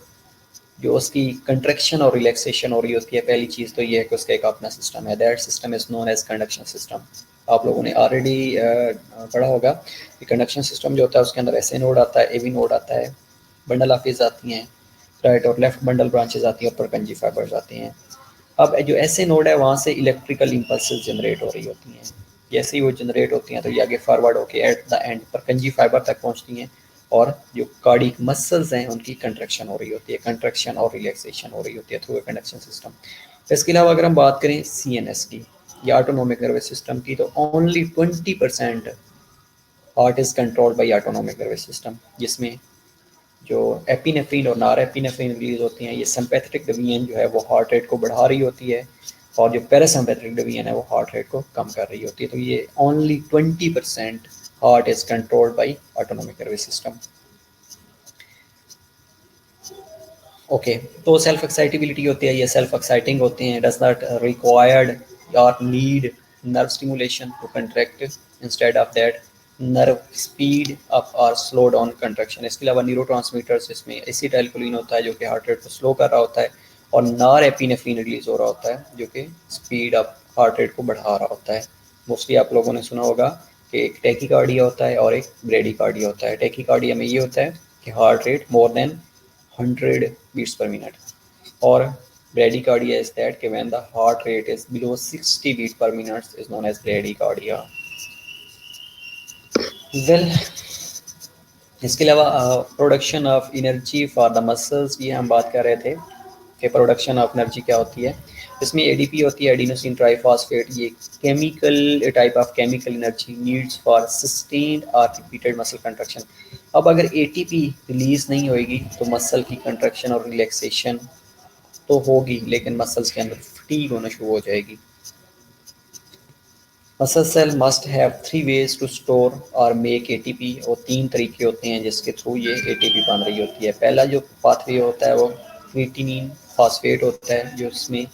जो उसकी कंट्रैक्शन और रिलैक्सेशन हो रही होती है, पहली चीज़ तो ये है कि उसका एक अपना सिस्टम है, that system is known as conduction system. आप लोगों ने ऑलरेडी पढ़ा होगा कि कंडक्शन सिस्टम जो होता है उसके अंदर SA नोड आता है, AV नोड आता है, बंडल ऑफ फेज आती हैं, राइट और लेफ्ट बंडल ब्रांचेज आती हैं और परकंजी फाइबर्स आती हैं। अब जो SA नोड है वहाँ से इलेक्ट्रिकल इम्पल्सेस जनरेट हो रही होती हैं। जैसे ही वो जनरेट होती हैं तो ये आगे फॉरवर्ड होके at the end Purkinje fibre तक पहुँचती हैं और जो कार्डिक मसल्स हैं उनकी कंट्रैक्शन हो रही होती है, कंट्रैक्शन और रिलैक्सेशन हो रही होती है थ्रू ए कंडक्शन सिस्टम। इसके अलावा अगर हम बात करें CNS की या ऑटोनोमिक नर्वस सिस्टम की, तो only 20% heart is controlled by autonomic nervous system, जिसमें जो एपिनेफ्रिन और नॉरएपिनेफ्रिन रिलीज होती हैं, ये सिंपैथेटिक डिवीजन जो है वो हार्ट रेट को बढ़ा रही होती है और जो पैरासिम्पैथेटिक डिवीजन है वो हार्ट रेट को कम कर रही होती है। तो ये only 20% heart is controlled by autonomic nervous system, okay. तो सेल्फ एक्साइटेबिलिटी होती है, ये सेल्फ एक्साइटिंग होते हैं, डज नॉट रिक्वायर्ड और need nerve stimulation to contract, instead of that nerve speed up और स्लो डाउन कंट्रक्शन। इसके अलावा न्यूरोट्रांसमीटर्स इसमें एसिटाइलकोलिन होता है जो कि हार्ट रेट को स्लो कर रहा होता है, और नॉर एपिनेफ्रिन रिलीज हो रहा होता है जो कि स्पीड अप हार्ट रेट को बढ़ा रहा होता है। मोस्टली आप लोगों ने सुना होगा कि एक टैकीकार्डिया होता है और एक ब्रेडिकार्डिया होता है। टैकीकार्डिया में ये होता है कि heart rate more than 100 beats per minute, और ब्रेडिकार्डिया इज दैट कि when the heart rate is below 60 beat per minute is known as bradycardia. Well, इसके अलावा production of energy for the muscles, ये हम बात कर रहे थे कि प्रोडक्शन ऑफ एनर्जी क्या होती है। इसमें एडीपी होती है, एडिनोसिन ट्राइफॉस्फेट, ये chemical type of chemical energy needs for sustained और रिपीटेड मसल कंट्रक्शन। अब अगर एटीपी रिलीज नहीं होगी तो मसल की कंट्रक्शन और रिलैक्सेशन तो होगी, लेकिन मसल्स के अंदर फटीग होना शुरू हो जाएगी। Muscle cell must have 3 ways to store और मेक एटीपी, और 3 तरीके होते हैं जिसके थ्रू ये एटीपी बन रही होती है। पहला जो पाथवे होता है वो क्रिएटिनिन फॉस्फेट होता है, जो इसमें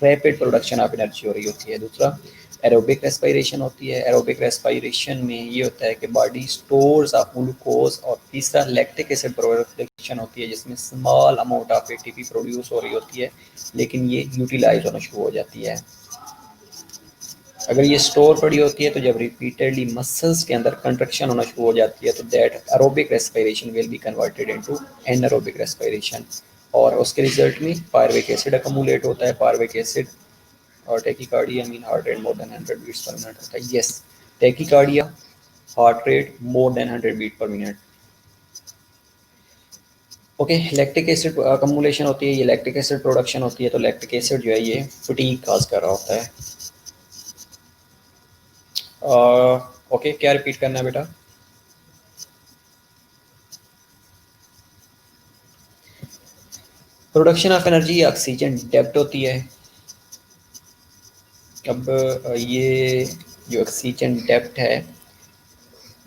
रैपिड प्रोडक्शन ऑफ एनर्जी हो रही होती है। दूसरा एरोबिक रेस्पिरेशन होती है, एरोबिक रेस्पिरेशन में ये होता है कि बॉडी स्टोर्स ऑफ ग्लूकोज। और तीसरा लैक्टिक एसिड प्रोडक्शन होती है जिसमें small amount of ATP produce हो रही होती है, लेकिन ये यूटिलाइज होना शुरू हो जाती है। अगर ये स्टोर पड़ी होती है तो जब रिपीटेडली मसल्स के अंदर कंट्रक्शन होना शुरू हो जाती है तो that aerobic respiration will be converted into anaerobic respiration, और उसके रिजल्ट में पायरुविक एसिड अकमुलेट होता है। पायरुविक एसिड और tachycardia mean heart rate more than 100 beats per minute होता है। Yes, tachycardia heart rate more than 100 beat per minute. Okay, lactic acid accumulation होती है, ये लैक्टिक एसिड प्रोडक्शन होती है, तो लैक्टिक एसिड जो है ये फटीग काज कर रहा होता है। ओके, क्या रिपीट करना है बेटा? Production of energy oxygen depth होती है। अब ये जो ऑक्सीजन डेप्थ है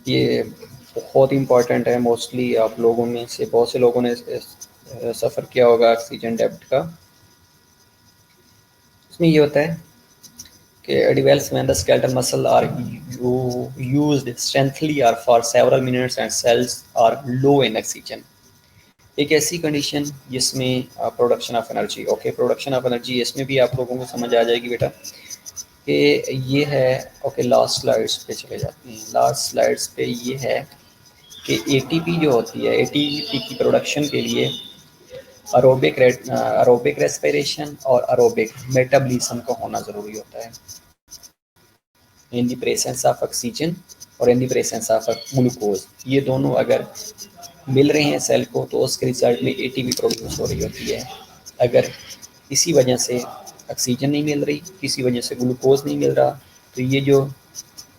ये बहुत इंपॉर्टेंट है। मोस्टली आप लोगों में से बहुत से लोगों ने सफ़र किया होगा ऑक्सीजन डेप्थ का। इसमें ये होता है कि develops when the skeletal muscle are used strengthly or for several minutes and cells are low in oxygen। एक ऐसी कंडीशन जिसमें production of energy, okay production of energy इसमें भी आप लोगों को समझ आ जाएगी बेटा कि ये है। ओके, लास्ट स्लाइड्स पे चले जाते हैं। लास्ट स्लाइड्स पे ये है कि एटीपी जो होती है, एटीपी की प्रोडक्शन के लिए अरोबिक रेस्पिरेशन और अरोबिक मेटाबॉलिज्म का होना ज़रूरी होता है, in the presence of oxygen और in the presence of glucose. ये दोनों अगर मिल रहे हैं सेल को तो उसके रिजल्ट में एटीपी प्रोड्यूस हो रही होती है। अगर किसी वजह से ऑक्सीजन नहीं मिल रही, किसी वजह से ग्लूकोज नहीं मिल रहा, तो ये जो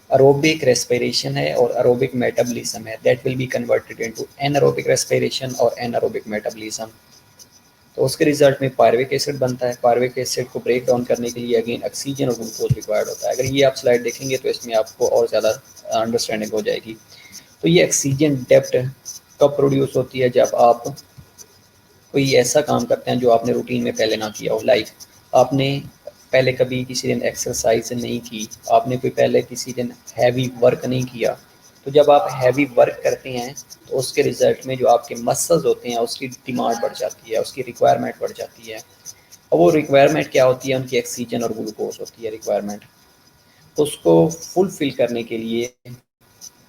अरोबिक रेस्पिरेशन है और अरोबिक मेटाबॉलिज्म है that will be converted into anaerobic respiration और एनारोबिक मेटाबॉलिज्म। तो उसके रिजल्ट में पायरुविक एसिड बनता है। पायरुविक एसिड को ब्रेक डाउन करने के लिए अगेन ऑक्सीजन और ग्लूकोज रिक्वायर्ड होता है। अगर ये आप स्लाइड देखेंगे तो इसमें आपको और ज़्यादा अंडरस्टैंडिंग हो जाएगी। तो ये ऑक्सीजन डेप्थ कब प्रोड्यूस होती है? जब आप कोई ऐसा काम करते हैं जो आपने रूटीन में पहले ना किया हो। लाइक आपने पहले कभी किसी दिन एक्सरसाइज नहीं की, आपने कोई पहले किसी दिन हैवी वर्क नहीं किया, तो जब आप हैवी वर्क करते हैं तो उसके रिजल्ट में जो आपके मसल्स होते हैं उसकी डिमांड बढ़ जाती है, उसकी रिक्वायरमेंट बढ़ जाती है। और वो रिक्वायरमेंट क्या होती है? उनकी ऑक्सीजन और ग्लूकोज होती है रिक्वायरमेंट। तो उसको फुलफिल करने के लिए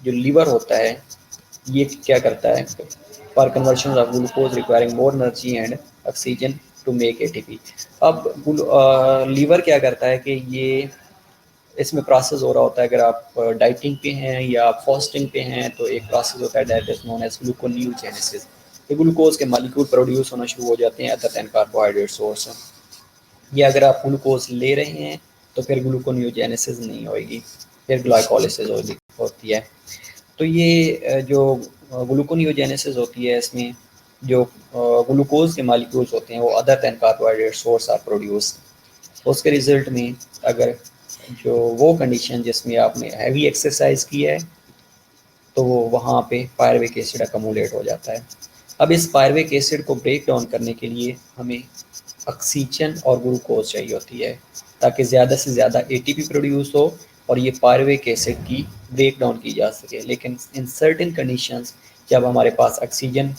जो लीवर होता है ये क्या करता है? For conversion of glucose requiring more energy and oxygen to make ATP. अब लीवर क्या करता है कि ये इसमें प्रोसेस हो रहा होता है। अगर आप डाइटिंग पे हैं या आप फास्टिंग पे हैं तो एक प्रोसेस होता है that is known as gluconeogenesis. ये ग्लूकोज के मॉलिक्यूल प्रोड्यूस होना शुरू हो जाते हैं अदर दैन कार्बोहाइड्रेट सोर्स। या अगर आप ग्लूकोज ले रहे हैं तो फिर ग्लूकोनियोजेनेसिस नहीं होगी, फिर ग्लाइकोलिसिस होती है। तो ये जो ग्लूकोनियोजेनेसिस होती है इसमें जो ग्लूकोज के मॉलिक्यूल्स होते हैं वो other than carbohydrate source are produce. उसके रिजल्ट में अगर जो वो कंडीशन जिसमें आपने हैवी एक्सरसाइज की है तो वो वहाँ पे पायरुविक एसिड अकमुलेट हो जाता है। अब इस पायरुविक एसिड को ब्रेक डाउन करने के लिए हमें ऑक्सीजन और ग्लूकोज चाहिए होती है ताकि ज़्यादा से ज़्यादा एटीपी प्रोड्यूस हो और ये पायरुवेट एसिड की ब्रेक डाउन की जा सके। लेकिन इन सर्टेन कंडीशंस जब हमारे पास ऑक्सीजन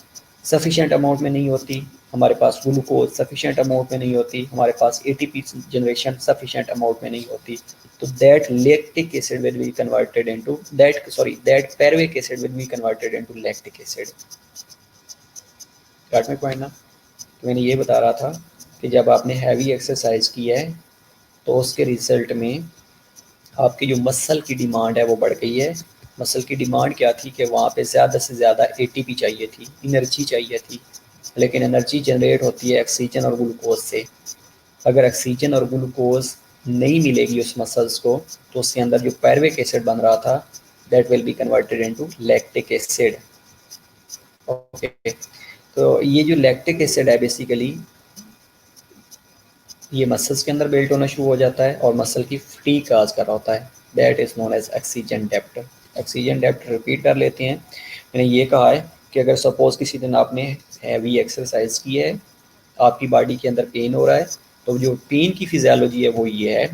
सफिशेंट अमाउंट में नहीं होती, हमारे पास ग्लूकोज सफिशेंट अमाउंट में नहीं होती, हमारे पास एटीपी जनरेशन सफिशेंट अमाउंट में नहीं होती, तो that lactic acid will be converted into that pyruvate acid will be converted into lactic acid. Got my point ना? तो मैंने ये बता रहा था कि जब आपने हैवी एक्सरसाइज किया है तो उसके रिजल्ट में आपकी जो मसल की डिमांड है वो बढ़ गई है। मसल की डिमांड क्या थी कि वहाँ पे ज़्यादा से ज़्यादा एटीपी चाहिए थी, एनर्जी चाहिए थी, लेकिन एनर्जी जनरेट होती है ऑक्सीजन और ग्लूकोज से। अगर ऑक्सीजन और ग्लूकोज नहीं मिलेगी उस मसल्स को तो उसके अंदर जो पायरुवेट एसिड बन रहा था that will be converted into lactic acid. Okay, तो ये जो लैक्टिक एसिड है बेसिकली ये मसल्स के अंदर बिल्ट होना शुरू हो जाता है और मसल की फटीग काज कर रहा होता है। That is known as oxygen डेप्ट। ऑक्सीजन डेप्ट रिपीट कर लेते हैं। मैंने ये कहा है कि अगर सपोज़ किसी दिन आपने हैवी एक्सरसाइज की है, आपकी बॉडी के अंदर पेन हो रहा है, तो जो पेन की फिजियोलॉजी है वो ये है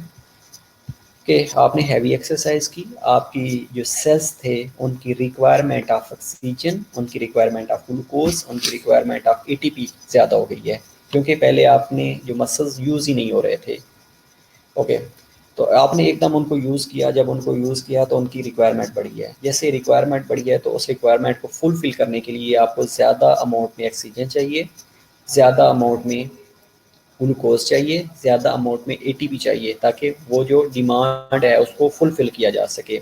कि आपने हैवी एक्सरसाइज की, आपकी जो सेल्स थे उनकी रिक्वायरमेंट ऑफ ऑक्सीजन, उनकी रिक्वायरमेंट ऑफ ग्लूकोज, उनकी रिक्वायरमेंट ऑफ एटीपी ज़्यादा हो गई है, क्योंकि पहले आपने जो मसल्स यूज़ ही नहीं हो रहे थे। ओके, तो आपने एकदम उनको यूज़ किया, जब उनको यूज़ किया तो उनकी रिक्वायरमेंट बढ़ी है। जैसे रिक्वायरमेंट बढ़ी है तो उस रिक्वायरमेंट को फुलफ़िल करने के लिए आपको ज़्यादा अमाउंट में ऑक्सीजन चाहिए, ज़्यादा अमाउंट में ग्लूकोज चाहिए, ज़्यादा अमाउंट में एटीपी चाहिए, ताकि वो जो डिमांड है उसको फुलफ़िल किया जा सके।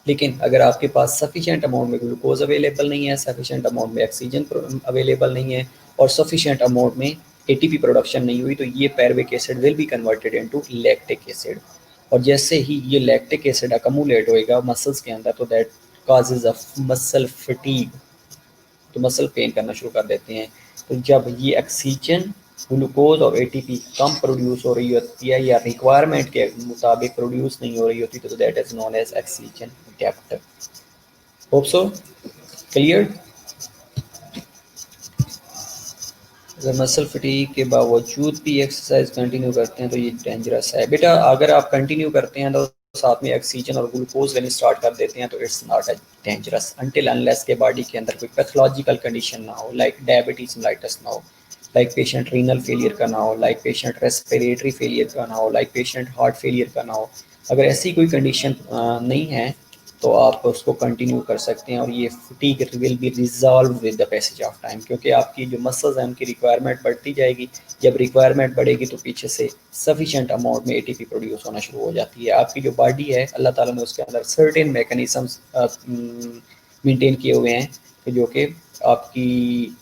लेकिन अगर आपके पास सफिशेंट अमाउंट में ग्लूकोज अवेलेबल नहीं है, सफिशेंट अमाउंट में ऑक्सीजन अवेलेबल नहीं है और सफिशेंट अमाउंट में एटीपी प्रोडक्शन नहीं हुई, तो ये pyruvate acid will be converted into lactic acid. और जैसे ही ये लैक्टिक एसिड अकमुलेट होएगा मसल्स के अंदर तो that causes a muscle fatigue, तो मसल पेन करना शुरू कर देते हैं। तो जब ये ऑक्सीजन, ग्लूकोज और एटीपी कम प्रोड्यूस हो रही होती है या रिक्वायरमेंट के मुताबिक प्रोड्यूस नहीं हो रही होती तो that is known as oxygen डेप्ट। Hope so clear. अगर मसल फटीग के बावजूद भी एक्सरसाइज कंटिन्यू करते हैं तो ये डेंजरस है बेटा। अगर आप कंटिन्यू करते हैं तो साथ में ऑक्सीजन और ग्लूकोज लेने स्टार्ट कर देते हैं तो it's not dangerous until unless के बॉडी के अंदर कोई पैथोलॉजिकल कंडीशन ना हो, लाइक डायबिटीज मेलाइटस ना हो, लाइक पेशेंट रीनल फेलियर का ना हो, लाइक पेशेंट रेस्पिरेटरी फेलियर का ना हो, लाइक पेशेंट हार्ट फेलियर का ना हो। अगर ऐसी कोई कंडीशन नहीं है तो आप उसको कंटिन्यू कर सकते हैं और ये fatigue will be resolve with the passage of time, क्योंकि आपकी जो मसल्स हैं उनकी रिक्वायरमेंट बढ़ती जाएगी। जब रिक्वायरमेंट बढ़ेगी तो पीछे से सफिशेंट अमाउंट में एटीपी प्रोड्यूस होना शुरू हो जाती है। आपकी जो बॉडी है अल्लाह ताला ने उसके अंदर सर्टेन मैकेनिज्म्स मेंटेन किए हुए हैं जो कि आपकी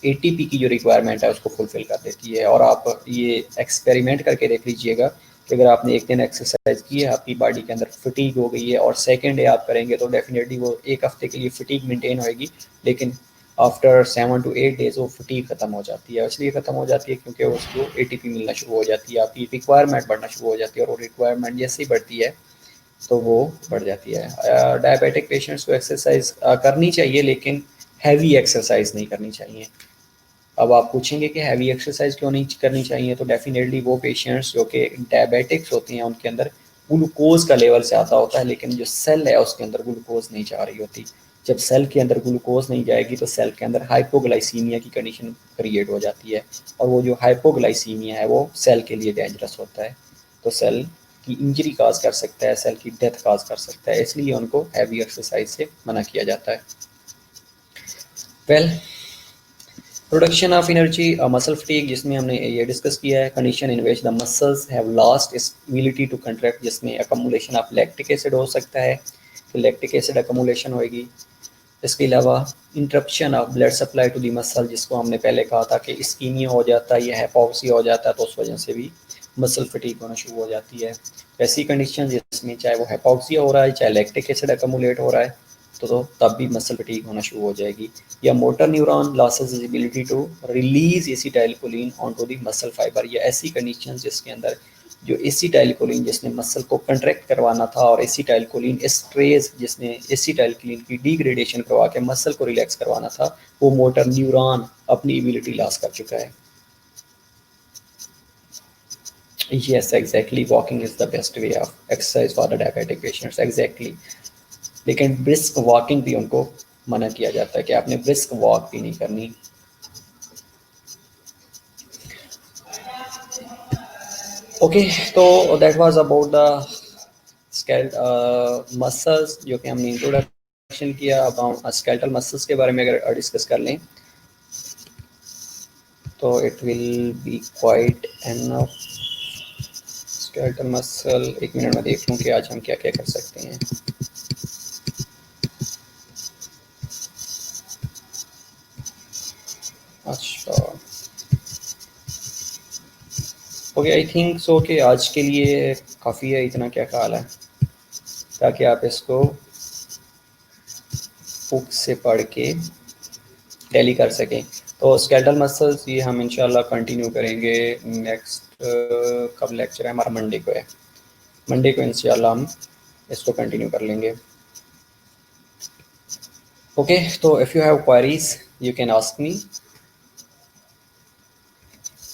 एटीपी की जो रिक्वायरमेंट है उसको फुलफिल कर देती है। और आप ये एक्सपेरिमेंट करके देख लीजिएगा कि अगर आपने एक दिन एक्सरसाइज की है, आपकी बॉडी के अंदर फटीग हो गई है और सेकेंड डे आप करेंगे तो डेफिनेटली वो एक हफ्ते के लिए फटीग मेंटेन होएगी, लेकिन आफ्टर 7 to 8 डेज वो फटीग ख़त्म हो जाती है। इसलिए ख़त्म हो जाती है क्योंकि उसको एटीपी मिलना शुरू हो जाती है, आपकी रिक्वायरमेंट बढ़ना शुरू हो जाती है और वो रिक्वायरमेंट जैसे ही बढ़ती है तो वो बढ़ जाती है। डायबिटिक पेशेंट्स को एक्सरसाइज करनी चाहिए लेकिन हैवी एक्सरसाइज नहीं करनी चाहिए। अब आप पूछेंगे कि हैवी एक्सरसाइज क्यों नहीं करनी चाहिए, तो डेफिनेटली वो पेशेंट्स जो कि डायबिटिक्स होते हैं उनके अंदर ग्लूकोज का लेवल ज़्यादा होता है लेकिन जो सेल है उसके अंदर ग्लूकोज नहीं जा रही होती। जब सेल के अंदर ग्लूकोज नहीं जाएगी तो सेल के अंदर हाइपोग्लाइसीमिया की कंडीशन क्रिएट हो जाती है और वो जो हाइपोग्लाइसीमिया है वो सेल के लिए डेंजरस होता है, तो सेल की इंजरी काज कर सकता है, सेल की डेथ काज कर सकता है, इसलिए उनको हैवी एक्सरसाइज से मना किया जाता है। Well, production of energy muscle fatigue जिसमें हमने ये डिस्कस किया है, condition in which the muscles have lost its ability to contract, जिसमें अकमुलेशन ऑफ लैक्टिक एसिड हो सकता है, तो लैक्टिक एसिड अकमुलेशन होएगी। इसके अलावा interruption of blood supply to the muscle, जिसको हमने पहले कहा था कि इस्कीमिया हो जाता है या हाइपोक्सिया हो जाता है तो उस वजह से भी मसल फटीग होना शुरू हो जाती है। ऐसी कंडीशन जिसमें चाहे वो हाइपोक्सिया हो रहा है चाहे लैक्टिक एसिड अकमुलेट हो रहा है तो तब भी मसल फटीग होना शुरू हो जाएगी। या motor neuron loses ability to release acetylcholine onto the muscle fibre, या ऐसी कंडीशन जिसके अंदर जो एसिटाइलकोलिन जिसने मसल को कंट्रैक्ट करवाना था और एसिटाइलकोलिन एस्ट्रेज जिसने एसिटाइलकोलिन की डिग्रेडेशन करवा के मसल को रिलैक्स करवाना था, वो मोटर न्यूरॉन अपनी एबिलिटी लॉस कर चुका है। Yes, exactly. Walking is the best way of exercise for the diabetic patients. Exactly. लेकिन ब्रिस्क वॉकिंग भी उनको मना किया जाता है कि आपने ब्रिस्क वॉक भी नहीं करनी. ओके, तो that was about the muscles जो कि हमने इंट्रोडक्शन किया. अब हम स्केलेटल मसल्स के बारे में अगर डिस्कस कर लें तो it will be quite enough. Skeletal muscle, एक मिनट में देख लूँ कि आज हम क्या क्या कर सकते हैं. अच्छा, ओके, आई थिंक सो कि आज के लिए काफ़ी है. इतना क्या ख्याल है, ताकि आप इसको बुक से पढ़ के टैली कर सकें. तो स्केलेटल मसल्स ये हम इंशाल्लाह कंटिन्यू करेंगे नेक्स्ट. कब लेक्चर है हमारा? मंडे को है. मंडे को इंशाल्लाह हम इसको कंटिन्यू कर लेंगे. ओके, तो if you have queries you can ask me.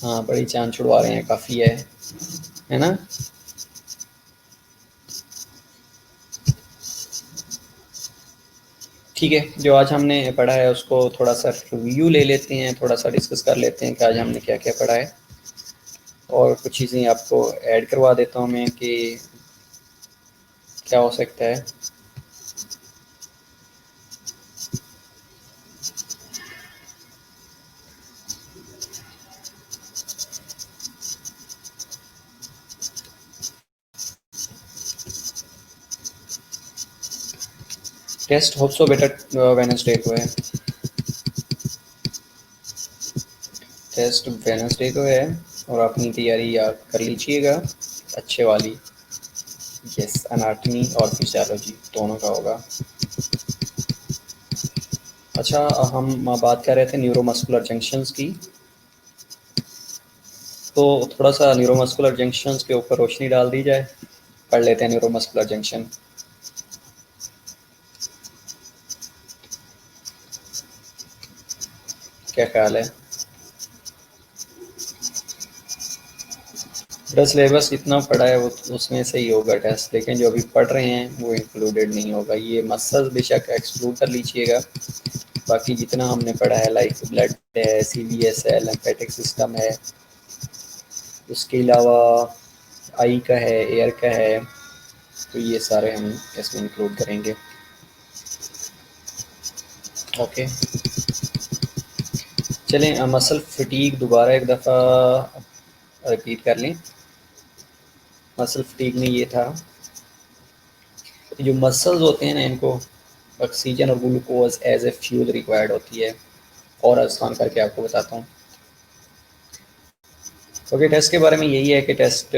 हाँ, बड़ी जान छुड़वा रहे हैं, काफ़ी है ना. ठीक है, जो आज हमने पढ़ा है उसको थोड़ा सा रिव्यू ले लेते हैं, थोड़ा सा डिस्कस कर लेते हैं कि आज हमने क्या क्या पढ़ा है. और कुछ चीज़ें आपको ऐड करवा देता हूँ मैं कि क्या हो सकता है. Test hope so better Wednesday को है. टेस्ट वेडनेसडे को है और अपनी तैयारी याद कर लीजिएगा अच्छे वाली. यस, एनाटॉमी और फिजियोलॉजी दोनों का होगा. अच्छा, हम बात कर रहे थे न्यूरोमस्कुलर जंक्शंस की. तो थोड़ा सा न्यूरोमस्कुलर जंक्शंस के ऊपर रोशनी डाल दी जाए. पढ़ लेते हैं न्यूरोमस्कुलर जंक्शन. क्या ख्याल है? मेरा सिलेबस इतना पढ़ा है वो उसमें से ही होगा टेस्ट, लेकिन जो अभी पढ़ रहे हैं वो इंक्लूडेड नहीं होगा. ये मसल्स बेशक एक्सक्लूड कर लीजिएगा. बाकी जितना हमने पढ़ा है लाइक ब्लड है, CVS है, लिम्फेटिक सिस्टम है, उसके अलावा आई का है, एयर का है, तो ये सारे हम इसमें इंक्लूड करेंगे. ओके, चलें. मसल फटीग दोबारा एक दफ़ा रिपीट कर लें. मसल फटीग में ये था कि जो मसल्स होते हैं ना, इनको ऑक्सीजन और glucose as a fuel required होती है. और आसान करके आपको बताता हूँ. ओके, टेस्ट के बारे में यही है कि टेस्ट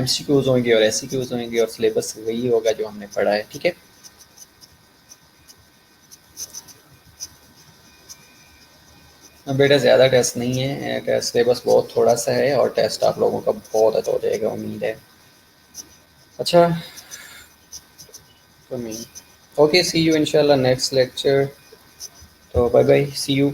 MCQs होंगे और SCQs होंगे और सिलेबस वही होगा जो हमने पढ़ा है. ठीक है, बेटा ज़्यादा टेस्ट नहीं है. टेस्ट सिलेबस बहुत थोड़ा सा है और टेस्ट आप लोगों का बहुत अच्छा हो जाएगा, उम्मीद है. अच्छा, ओके, सी यू इंशाल्लाह नेक्स्ट लेक्चर. तो बाय बाय, सी यू.